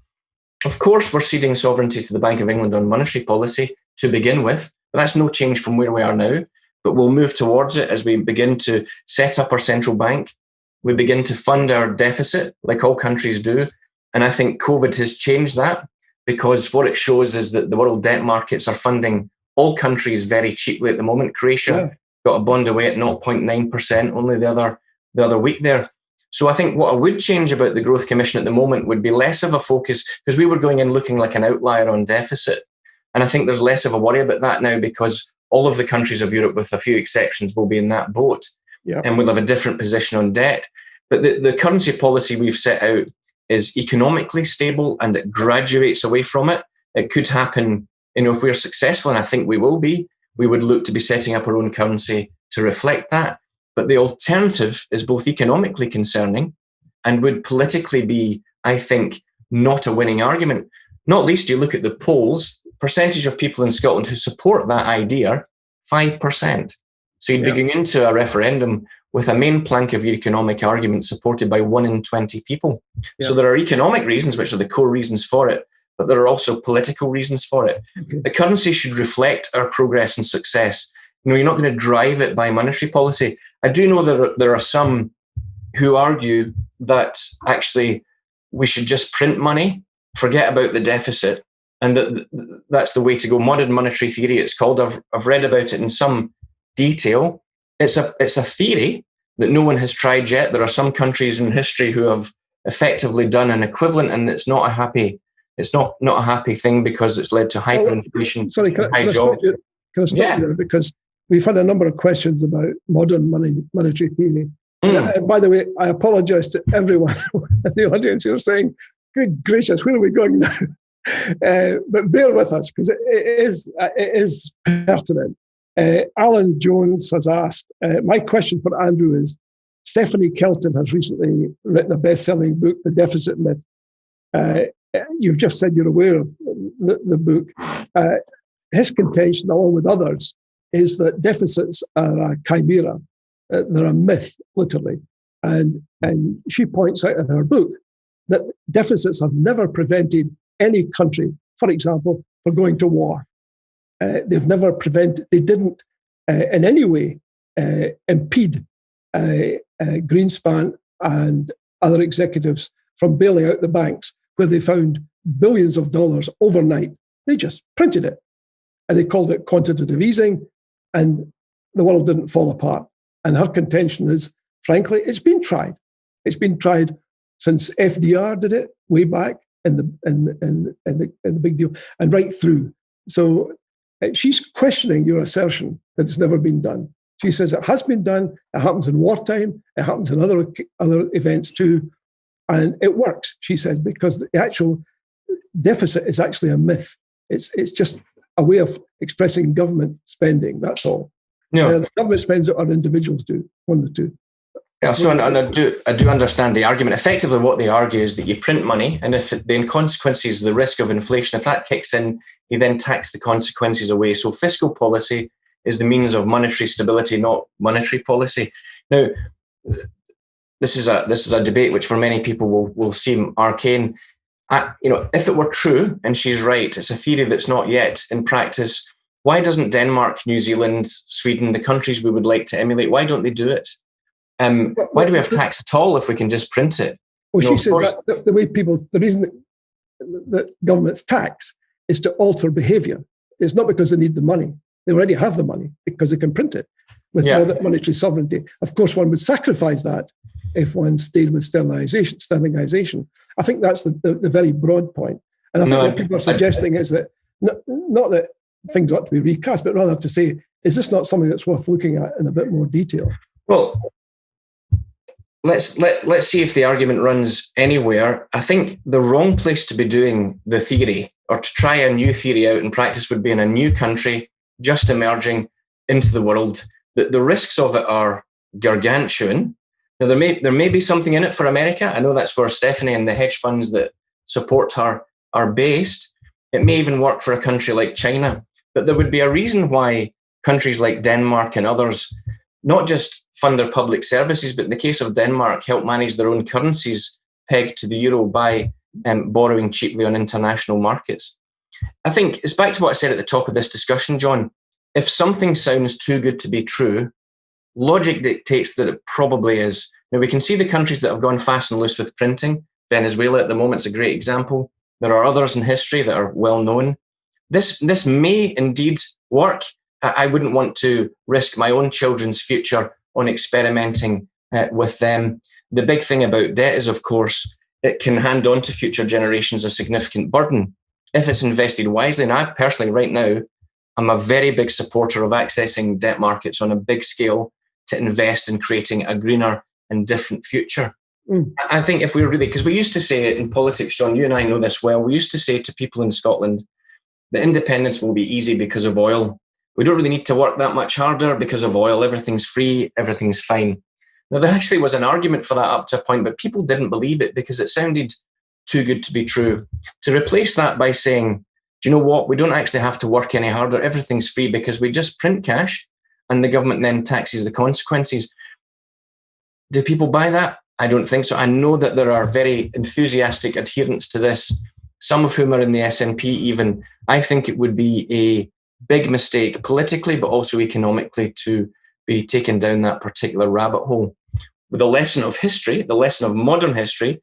Of course, we're ceding sovereignty to the Bank of England on monetary policy to begin with, but that's no change from where we are now. But we'll move towards it as we begin to set up our central bank. We begin to fund our deficit, like all countries do. And I think COVID has changed that, because what it shows is that the world debt markets are funding all countries very cheaply at the moment. Croatia got a bond away at 0.9% only the other week there. So I think what I would change about the Growth Commission at the moment would be less of a focus, because we were going in looking like an outlier on deficit. And I think there's less of a worry about that now, because all of the countries of Europe, with a few exceptions, will be in that boat. And we'll have a different position on debt. But the currency policy we've set out is economically stable, and it graduates away from it. It could happen, if we're successful, and I think we will be, we would look to be setting up our own currency to reflect that. But the alternative is both economically concerning and would politically be, I think, not a winning argument. Not least, you look at the polls, percentage of people in Scotland who support that idea, 5%. So you'd be going into a referendum with a main plank of your economic argument supported by 1 in 20 people. So there are economic reasons, which are the core reasons for it, but there are also political reasons for it. The currency should reflect our progress and success. You're not going to drive it by monetary policy. I do know that there are some who argue that actually we should just print money, forget about the deficit, and that's the way to go. Modern monetary theory, it's called. I've read about it in some detail. It's a theory that no one has tried yet. There are some countries in history who have effectively done an equivalent, and it's not a happy thing because it's led to hyperinflation. Sorry, can I stop you there? Because we've had a number of questions about modern monetary theory. And by the way, I apologise to everyone in the audience who are saying, "Good gracious, where are we going now?" But bear with us because it is pertinent. Alan Jones has asked, my question for Andrew is, Stephanie Kelton has recently written a best-selling book, The Deficit Myth. You've just said you're aware of the book. His contention, along with others, is that deficits are a chimera. They're a myth, literally. And she points out in her book that deficits have never prevented any country, for example, from going to war. They didn't in any way impede Greenspan and other executives from bailing out the banks where they found billions of dollars overnight. They just printed it. And they called it quantitative easing, and the world didn't fall apart. And her contention is, frankly, it's been tried. It's been tried since FDR did it way back in the big deal and right through. So she's questioning your assertion that it's never been done. She says it has been done. It happens in wartime. It happens in other events too, and it works. She says because the actual deficit is actually a myth. It's just a way of expressing government spending. That's all. No, the government spends it, or individuals do. One of the two. Yeah, so and I do understand the argument. Effectively, what they argue is that you print money, and if the consequences, the risk of inflation, if that kicks in, you then tax the consequences away. So fiscal policy is the means of monetary stability, not monetary policy. Now, this is a debate which for many people will seem arcane. If it were true, and she's right, it's a theory that's not yet in practice. Why doesn't Denmark, New Zealand, Sweden, the countries we would like to emulate, why don't they do it? Why do we have tax at all if we can just print it? Well, she says that the reason that governments tax is to alter behaviour. It's not because they need the money. They already have the money because they can print it with monetary sovereignty. Of course, one would sacrifice that if one stayed with sterlingization. I think that's the very broad point. And I think what people are suggesting is that not that things ought to be recast, but rather to say, is this not something that's worth looking at in a bit more detail? Well, let's see if the argument runs anywhere. I think the wrong place to be doing the theory or to try a new theory out in practice would be in a new country just emerging into the world. The risks of it are gargantuan. Now, there may be something in it for America. I know that's where Stephanie and the hedge funds that support her are based. It may even work for a country like China. But there would be a reason why countries like Denmark and others not just fund their public services, but in the case of Denmark, help manage their own currencies pegged to the euro by borrowing cheaply on international markets. I think it's back to what I said at the top of this discussion, John. If something sounds too good to be true, logic dictates that it probably is. Now, we can see the countries that have gone fast and loose with printing. Venezuela at the moment is a great example. There are others in history that are well known. This may indeed work. I wouldn't want to risk my own children's future on experimenting with them. The big thing about debt is, of course, it can hand on to future generations a significant burden if it's invested wisely. And I personally, right now, I'm a very big supporter of accessing debt markets on a big scale to invest in creating a greener and different future. I think if we really, because we used to say it in politics, John, you and I know this well, we used to say to people in Scotland, the independence will be easy because of oil. We don't really need to work that much harder because of oil. Everything's free, everything's fine. Now, there actually was an argument for that up to a point, but people didn't believe it because it sounded too good to be true. To replace that by saying, do you know what? We don't actually have to work any harder. Everything's free because we just print cash and the government then taxes the consequences. Do people buy that? I don't think so. I know that there are very enthusiastic adherents to this, some of whom are in the SNP even. I think it would be a big mistake politically, but also economically, to be taken down that particular rabbit hole. The lesson of history, the lesson of modern history,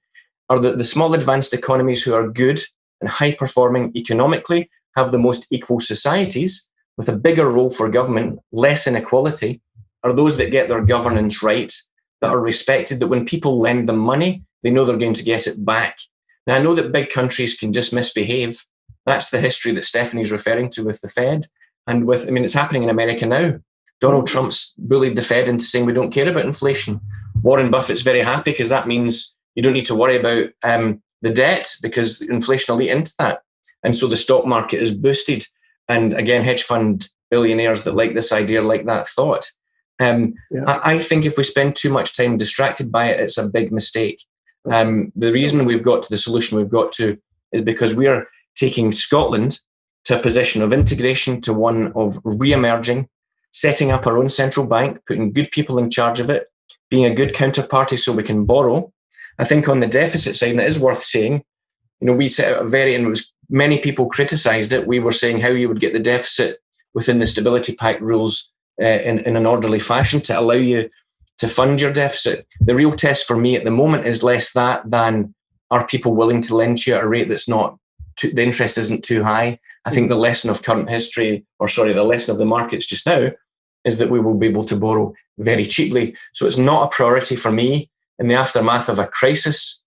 are that the small advanced economies who are good and high-performing economically have the most equal societies with a bigger role for government, less inequality, are those that get their governance right, that are respected, that when people lend them money, they know they're going to get it back. Now, I know that big countries can just misbehave. That's the history that Stephanie's referring to with the Fed. And it's happening in America now. Donald Trump's bullied the Fed into saying we don't care about inflation. Warren Buffett's very happy because that means you don't need to worry about the debt because inflation will eat into that. And so the stock market is boosted. And again, hedge fund billionaires that like this idea like that thought. I think if we spend too much time distracted by it, it's a big mistake. The reason we've got to the solution we've got to is because we are taking Scotland to a position of integration, to one of re-emerging, setting up our own central bank, putting good people in charge of it, being a good counterparty so we can borrow. I think on the deficit side, and it is worth saying, we set out and many people criticised it. We were saying how you would get the deficit within the Stability Pact rules in an orderly fashion to allow you to fund your deficit. The real test for me at the moment is less that than are people willing to lend to you at a rate that's not, the interest isn't too high. I think the lesson of current history, the lesson of the markets just now, is that we will be able to borrow very cheaply. So it's not a priority for me in the aftermath of a crisis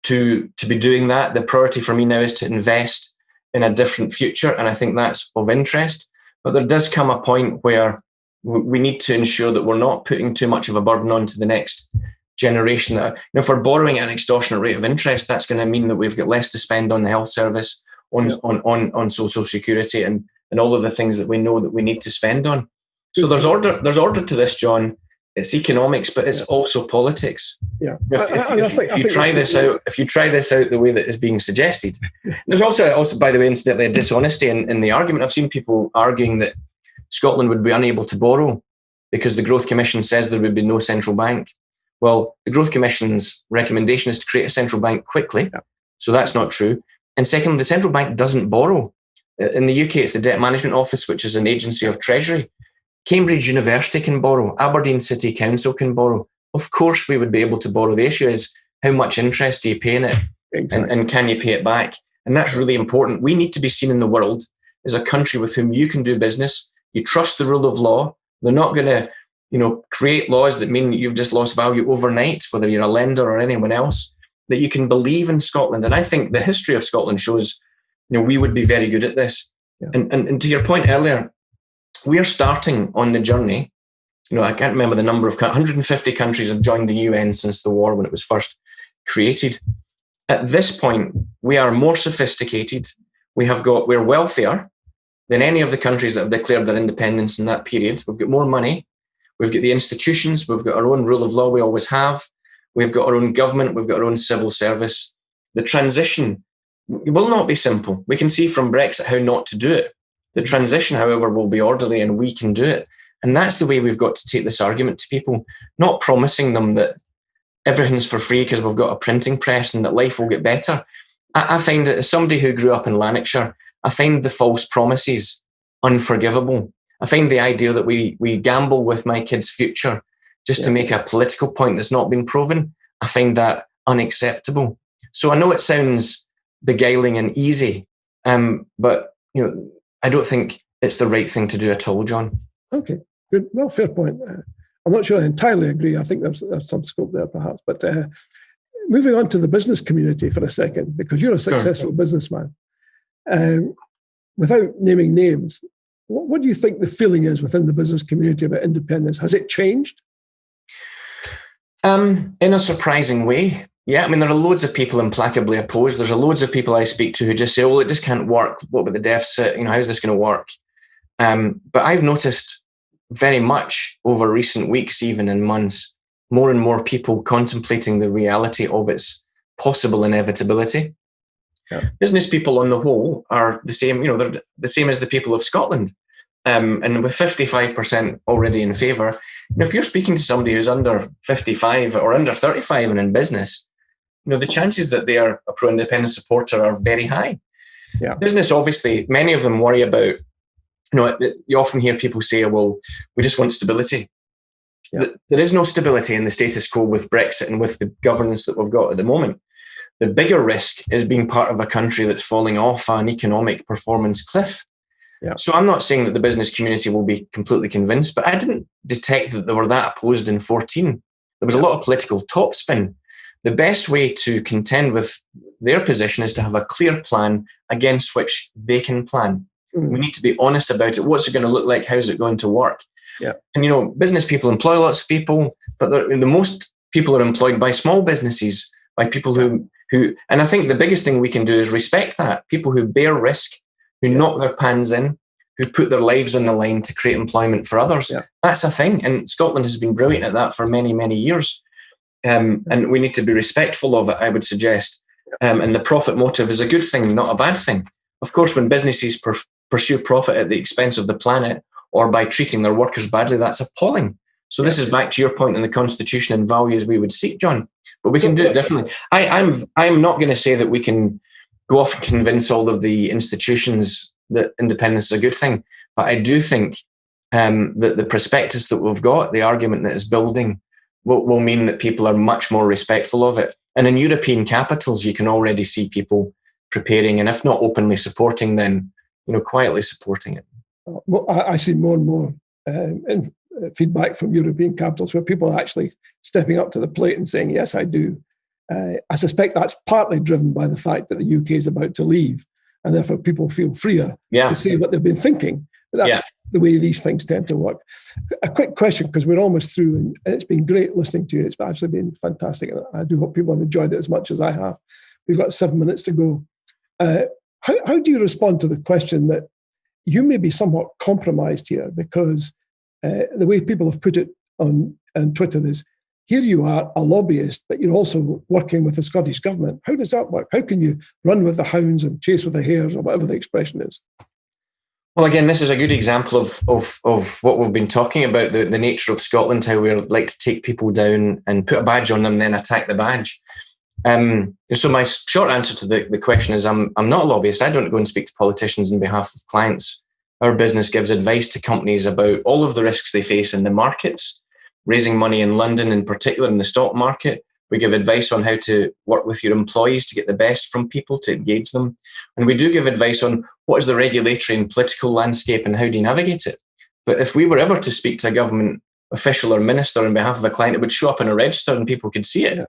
to be doing that. The priority for me now is to invest in a different future, and I think that's of interest. But there does come a point where we need to ensure that we're not putting too much of a burden onto the next generation. If we're borrowing at an extortionate rate of interest, that's going to mean that we've got less to spend on the health service, on social security, and all of the things that we know that we need to spend on. So there's order to this, John. It's economics, but it's also politics. Yeah. If you try this out the way that is being suggested, there's also, by the way, incidentally, a dishonesty in the argument. I've seen people arguing that Scotland would be unable to borrow because the Growth Commission says there would be no central bank. Well, the Growth Commission's recommendation is to create a central bank quickly. Yeah. So that's not true. And secondly, the central bank doesn't borrow. In the UK, it's the Debt Management Office, which is an agency of Treasury. Cambridge University can borrow. Aberdeen City Council can borrow. Of course, we would be able to borrow. The issue is how much interest do you pay in it, and can you pay it back? And that's really important. We need to be seen in the world as a country with whom you can do business. You trust the rule of law. They're not going to, create laws that mean that you've just lost value overnight, whether you're a lender or anyone else. That you can believe in Scotland. And I think the history of Scotland shows, we would be very good at this. Yeah. And to your point earlier, we are starting on the journey. I can't remember the number of 150 countries have joined the UN since the war when it was first created. At this point, we are more sophisticated. We're wealthier than any of the countries that have declared their independence in that period. We've got more money. We've got the institutions. We've got our own rule of law. We always have. We've got our own government. We've got our own civil service. The transition will not be simple. We can see from Brexit how not to do it. The transition, however, will be orderly and we can do it. And that's the way we've got to take this argument to people, not promising them that everything's for free because we've got a printing press and that life will get better. I find that as somebody who grew up in Lanarkshire, I find the false promises unforgivable. I find the idea that we gamble with my kids' future just to make a political point that's not been proven, I find that unacceptable. So I know it sounds beguiling and easy, but I don't think it's the right thing to do at all, John. Okay, good. Well, fair point. I'm not sure I entirely agree. I think there's some scope there, perhaps. But moving on to the business community for a second, because you're a successful businessman. Without naming names, what do you think the feeling is within the business community about independence? Has it changed? In a surprising way. Yeah, there are loads of people implacably opposed. There's loads of people I speak to who just say, it just can't work. What about the deficit? How's this going to work? But I've noticed very much over recent weeks, even in months, more and more people contemplating the reality of its possible inevitability. Yeah. Business people on the whole are the same, they're the same as the people of Scotland. And with 55% already in favour, if you're speaking to somebody who's under 55 or under 35 and in business, the chances that they are a pro-independence supporter are very high. Yeah. Business, obviously, many of them worry about, you often hear people say, well, we just want stability. Yeah. There is no stability in the status quo with Brexit and with the governance that we've got at the moment. The bigger risk is being part of a country that's falling off an economic performance cliff. Yeah. So I'm not saying that the business community will be completely convinced, but I didn't detect that they were that opposed in 2014. There was a lot of political topspin. The best way to contend with their position is to have a clear plan against which they can plan. We need to be honest about it. What's it going to look like? How's it going to work? Yeah. And, business people employ lots of people, but the most people are employed by small businesses, by people who, and I think the biggest thing we can do is respect that. People who bear risk, who knock their pans in, who put their lives on the line to create employment for others. Yeah. That's a thing. And Scotland has been brilliant at that for many, many years. And we need to be respectful of it, I would suggest. And the profit motive is a good thing, not a bad thing. Of course, when businesses pursue profit at the expense of the planet or by treating their workers badly, that's appalling. So this is back to your point in the Constitution and values we would seek, John. But we can do it differently. I'm not going to say that we can go off and convince all of the institutions that independence is a good thing. But I do think that the prospectus that we've got, the argument that is building, will mean that people are much more respectful of it. And in European capitals, you can already see people preparing, and if not openly supporting, then quietly supporting it. Well, I see more and more feedback from European capitals where people are actually stepping up to the plate and saying, yes, I do. I suspect that's partly driven by the fact that the UK is about to leave, and therefore people feel freer to say what they've been thinking. But that's the way these things tend to work. A quick question, because we're almost through, and it's been great listening to you. It's actually been fantastic. And I do hope people have enjoyed it as much as I have. We've got 7 minutes to go. How do you respond to the question that you may be somewhat compromised here, because the way people have put it on Twitter is, here you are, a lobbyist, but you're also working with the Scottish government. How does that work? How can you run with the hounds and chase with the hares, or whatever the expression is? Well, again, this is a good example of what we've been talking about, the nature of Scotland, how we like to take people down and put a badge on them and then attack the badge. So my short answer to the question is I'm not a lobbyist. I don't go and speak to politicians on behalf of clients. Our business gives advice to companies about all of the risks they face in the markets, raising money in London, in particular in the stock market. We give advice on how to work with your employees to get the best from people, to engage them. And we do give advice on what is the regulatory and political landscape and how do you navigate it. But if we were ever to speak to a government official or minister on behalf of a client, it would show up in a register and people could see it. Yeah.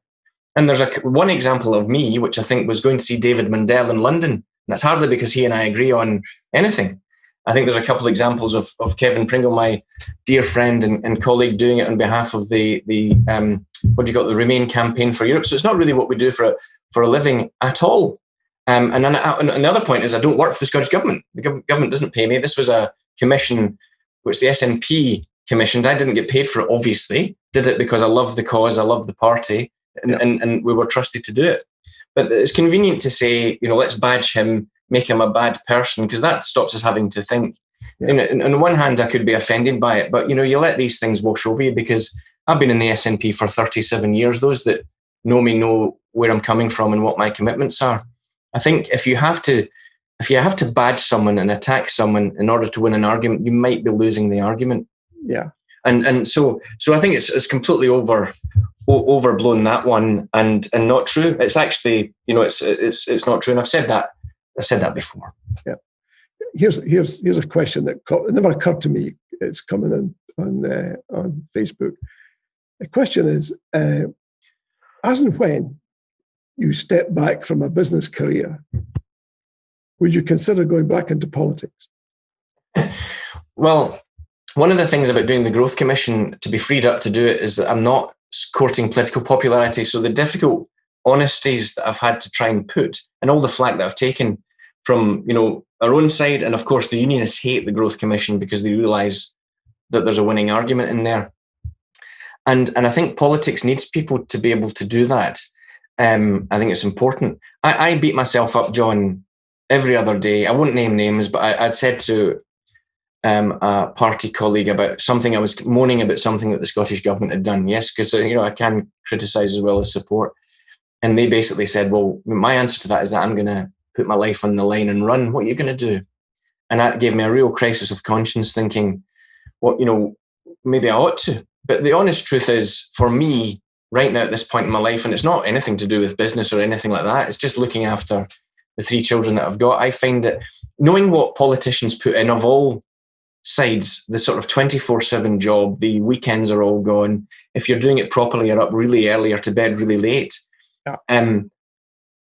And there's one example of me, which I think was going to see David Mundell in London. And that's hardly because he and I agree on anything. I think there's a couple of examples of Kevin Pringle, my dear friend and colleague, doing it on behalf of the Remain campaign for Europe. So it's not really what we do for a living at all. And the other point is I don't work for the Scottish Government. The government doesn't pay me. This was a commission which the SNP commissioned. I didn't get paid for it, obviously. Did it because I love the cause, I love the party, and we were trusted to do it. But it's convenient to say, let's badge him, make him a bad person, because that stops us having to think. Yeah. And on the one hand, I could be offended by it, but you let these things wash over you, because I've been in the SNP for 37 years. Those that know me know where I'm coming from and what my commitments are. I think if you have to badge someone and attack someone in order to win an argument, you might be losing the argument. Yeah. And so I think it's completely overblown, that one, and not true. It's actually, it's not true. And I've said that before. Yeah. Here's a question that never occurred to me. It's coming in on Facebook. The question is, as and when you step back from a business career, would you consider going back into politics? Well, one of the things about doing the Growth Commission, to be freed up to do it, is that I'm not courting political popularity. So the difficult honesties that I've had to try and put, and all the flack that I've taken, from our own side, and of course the unionists hate the Growth Commission because they realise that there's a winning argument in there. And I think politics needs people to be able to do that. I think it's important. I beat myself up, John, every other day. I won't name names, but I'd said to a party colleague about something, I was moaning about something that the Scottish Government had done. Yes, because I can criticise as well as support. And they basically said, well, my answer to that is that I'm going to put my life on the line and run. What are you going to do? And that gave me a real crisis of conscience, thinking, well, maybe I ought to. But the honest truth is, for me, right now at this point in my life, and it's not anything to do with business or anything like that, it's just looking after the 3 children that I've got. I find that knowing what politicians put in of all sides, the sort of 24/7 job, the weekends are all gone. If you're doing it properly, you're up really early or to bed really late. Yeah.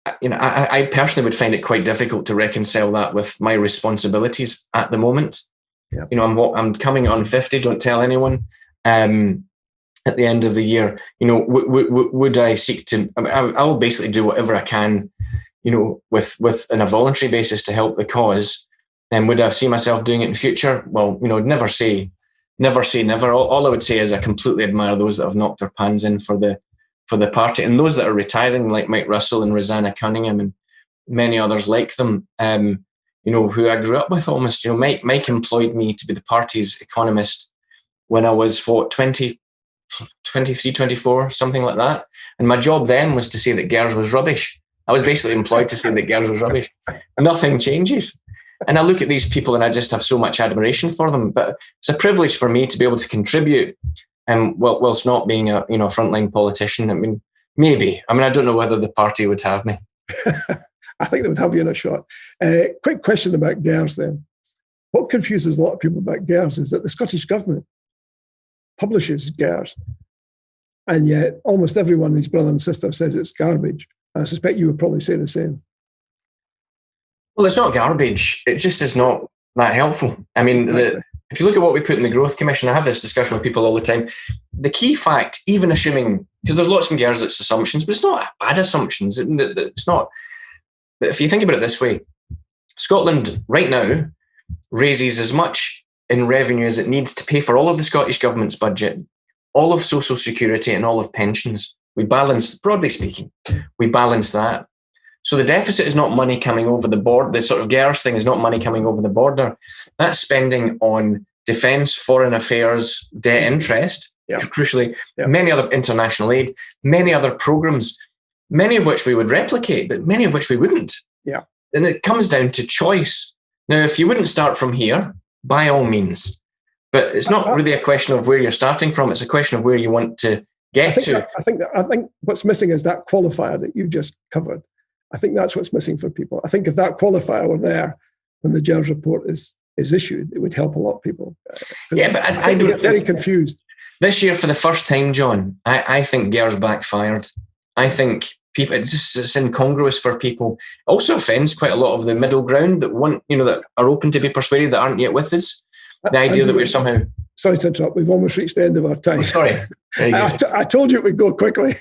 I personally would find it quite difficult to reconcile that with my responsibilities at the moment. Yeah. I'm coming on 50. Don't tell anyone. At the end of the year, would I seek to? I will basically do whatever I can, with on a voluntary basis to help the cause. Then would I see myself doing it in future? Well, never say never. All I would say is I completely admire those that have knocked their pans in for the party, and those that are retiring, like Mike Russell and Rosanna Cunningham and many others like them, who I grew up with almost. Mike employed me to be the party's economist when I was 23, 24, something like that. And my job then was to say that GERS was rubbish. I was basically employed to say that GERS was rubbish. Nothing changes. And I look at these people and I just have so much admiration for them. But it's a privilege for me to be able to contribute, whilst not being a frontline politician. I mean, maybe. I don't know whether the party would have me. I think they would have you in a shot. Quick question about GERS then. What confuses a lot of people about GERS is that the Scottish Government publishes GERS, and yet almost everyone, his brother and sister, says it's garbage. I suspect you would probably say the same. Well, it's not garbage. It just is not that helpful. I mean, if you look at what we put in the Growth Commission, I have this discussion with people all the time. The key fact, even assuming, because there's lots in GERS that's assumptions, but it's not bad assumptions. It's not. But if you think about it this way, Scotland right now raises as much in revenue as it needs to pay for all of the Scottish Government's budget, all of social security and all of pensions. We balance, broadly speaking, we balance that. So the deficit is not money coming over the border. The sort of GERS thing is not money coming over the border. That's spending on defence, foreign affairs, debt interest, crucially, many other international aid, many other programmes, many of which we would replicate, but many of which we wouldn't. Yeah. And it comes down to choice. Now, if you wouldn't start from here, by all means. But it's not really a question of where you're starting from. It's a question of where you want to get to. I think what's missing is that qualifier that you've just covered. I think that's what's missing for people. I think if that qualifier were there when the GERS report is issued, it would help a lot of people. Yeah, but I get very confused. This year, for the first time, John, I think GERS backfired. I think people, it's incongruous for people. It also offends quite a lot of the middle ground that want, that are open to be persuaded that aren't yet with us. The idea that we're somehow... Sorry to interrupt. We've almost reached the end of our time. Oh, sorry. I told you it would go quickly.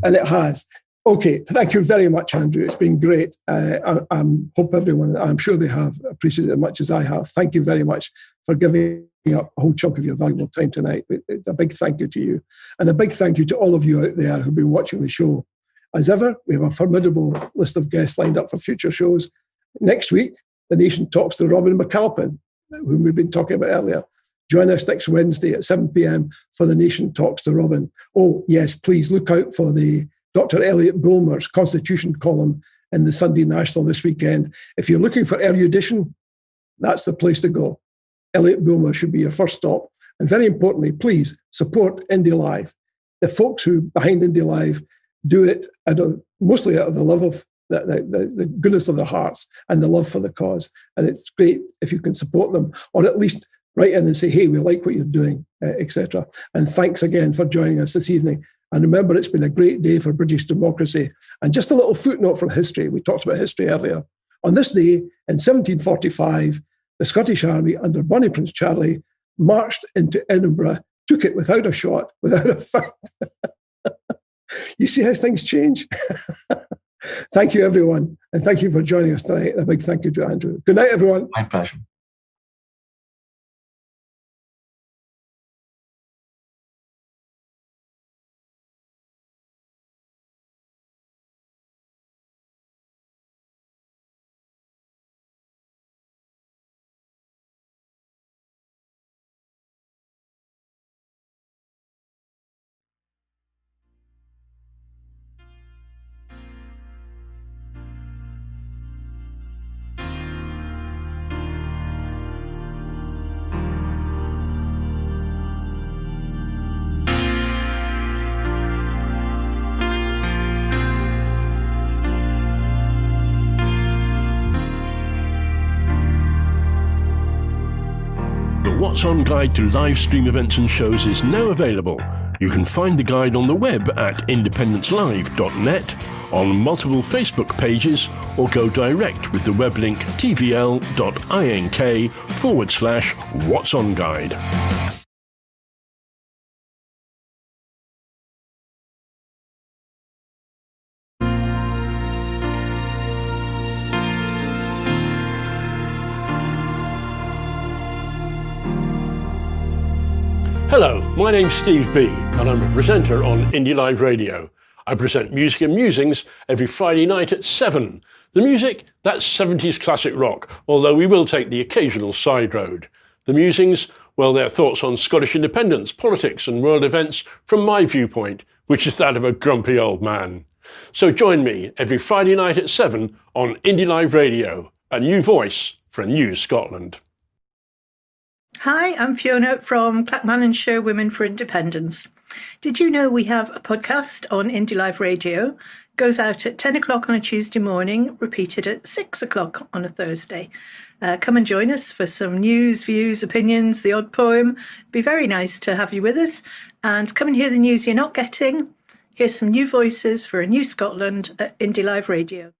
And it has. Okay, thank you very much, Andrew. It's been great. I hope everyone, I'm sure they have appreciated it as much as I have. Thank you very much for giving up a whole chunk of your valuable time tonight. A big thank you to you. And a big thank you to all of you out there who've been watching the show. As ever, we have a formidable list of guests lined up for future shows. Next week, the nation talks to Robin McAlpin, whom we've been talking about earlier. Join us next Wednesday at 7 p.m. for the nation talks to Robin. Oh, yes, please look out for the Dr. Elliot Bulmer's Constitution column in the Sunday National this weekend. If you're looking for erudition, that's the place to go. Elliot Bulmer should be your first stop. And very importantly, please support IndyLive. The folks who behind IndyLive do it mostly out of the love of the goodness of their hearts and the love for the cause. And it's great if you can support them, or at least write in and say, hey, we like what you're doing, etc. And thanks again for joining us this evening. And remember, it's been a great day for British democracy. And just a little footnote from history. We talked about history earlier. On this day, in 1745, the Scottish Army under Bonnie Prince Charlie marched into Edinburgh, took it without a shot, without a fight. You see how things change? Thank you, everyone. And thank you for joining us tonight. A big thank you to Andrew. Good night, everyone. My pleasure. The What's On guide to live stream events and shows is now available. You can find the guide on the web at indepencelive.net, on multiple Facebook pages, or go direct with the web link tvl.ink/What's On Guide. Hello, my name's Steve B, and I'm a presenter on IndyLive Radio. I present music and musings every Friday night at 7. The music, that's 70s classic rock, although we will take the occasional side road. The musings, well, they're thoughts on Scottish independence, politics and world events from my viewpoint, which is that of a grumpy old man. So join me every Friday night at 7 on IndyLive Radio, a new voice for a new Scotland. Hi, I'm Fiona from Clackmannan Show Women for Independence. Did you know we have a podcast on IndyLive Radio? Goes out at 10 o'clock on a Tuesday morning, repeated at 6 o'clock on a Thursday. Come and join us for some news, views, opinions, the odd poem. Be very nice to have you with us. And come and hear the news you're not getting. Here's some new voices for a new Scotland at IndyLive Radio.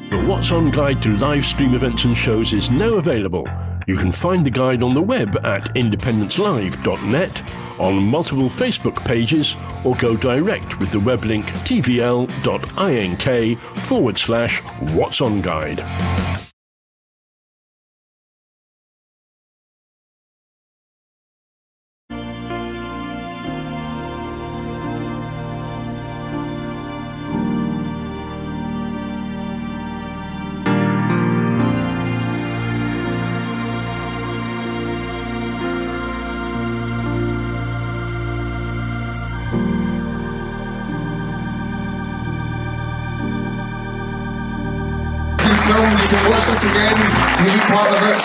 The What's On guide to live stream events and shows is now available. You can find the guide on the web at indepencelive.net, on multiple Facebook pages, or go direct with the web link tvl.ink/What's On Guide. Film, you can watch this again, you can be part of it.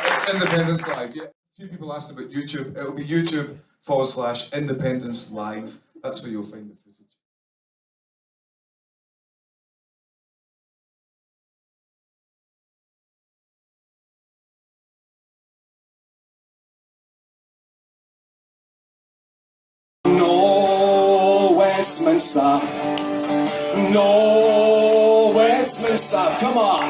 It's Independence Live. Yeah. A few people asked about YouTube. It'll be YouTube/Independence Live. That's where you'll find the footage. No Westminster. No Westminster, come on.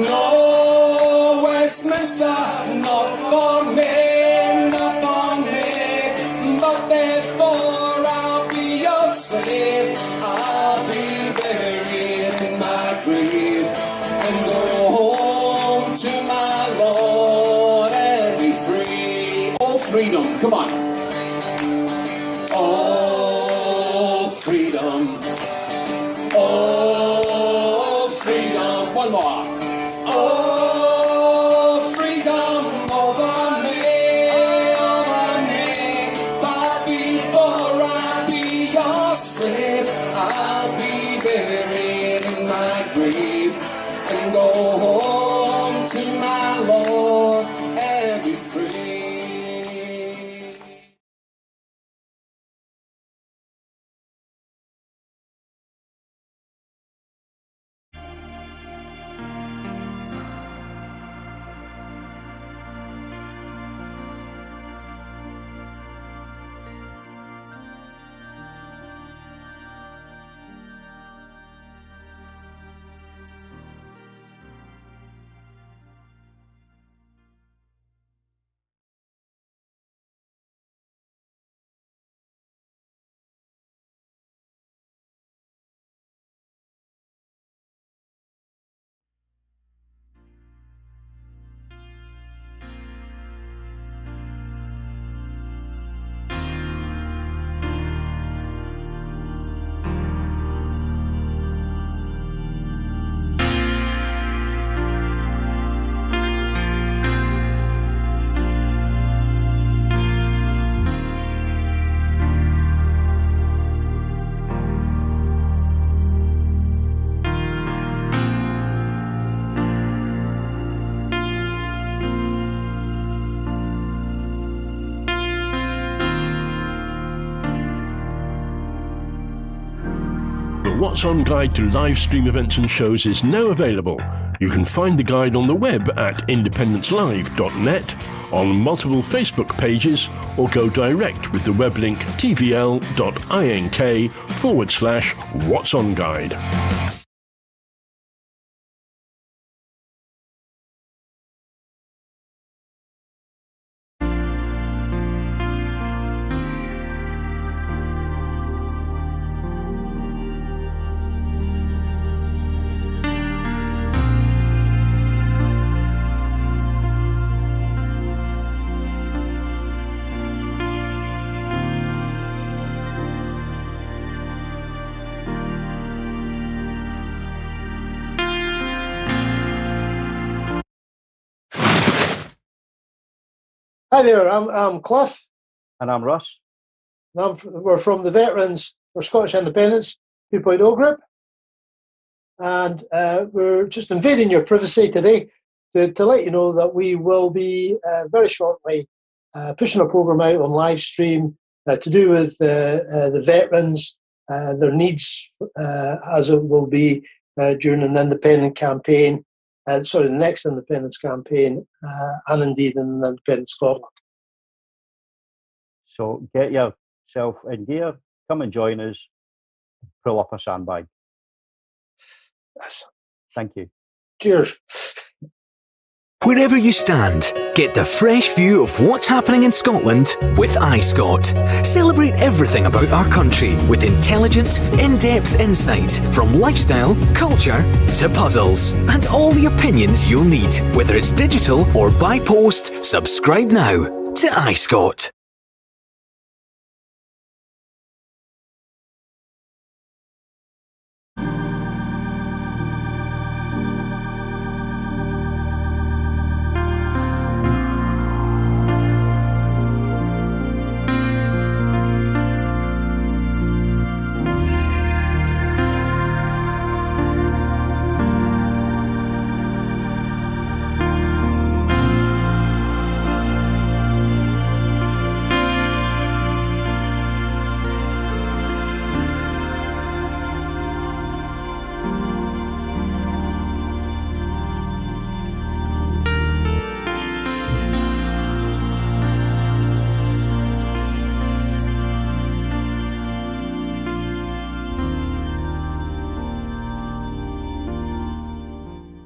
No Westminster, not for me, not for me. But therefore I'll be your slave. I'll be buried in my grave and go home to my Lord and be free. Oh, freedom, come on. Oh, freedom. Oh, freedom, one more. Oh, freedom over me. But before I be your slave, I'll be buried in my grave and go home to my Lord and be free. The What's On guide to live stream events and shows is now available. You can find the guide on the web at independencelive.net, on multiple Facebook pages, or go direct with the web link tvl.ink/What's On Guide. Hi there, I'm Cliff. And I'm Russ. And we're from the Veterans for Scottish Independence 2.0 group. And we're just invading your privacy today to let you know that we will be very shortly pushing a programme out on live stream to do with the veterans, their needs, as it will be during an independent campaign. The next independence campaign, and indeed in independent Scotland. So get yourself in gear, come and join us, pull up a sandbag. Yes. Thank you. Cheers. Wherever you stand, get the fresh view of what's happening in Scotland with iScot. Celebrate everything about our country with intelligent, in-depth insight from lifestyle, culture to puzzles, and all the opinions you'll need. Whether it's digital or by post, subscribe now to iScot.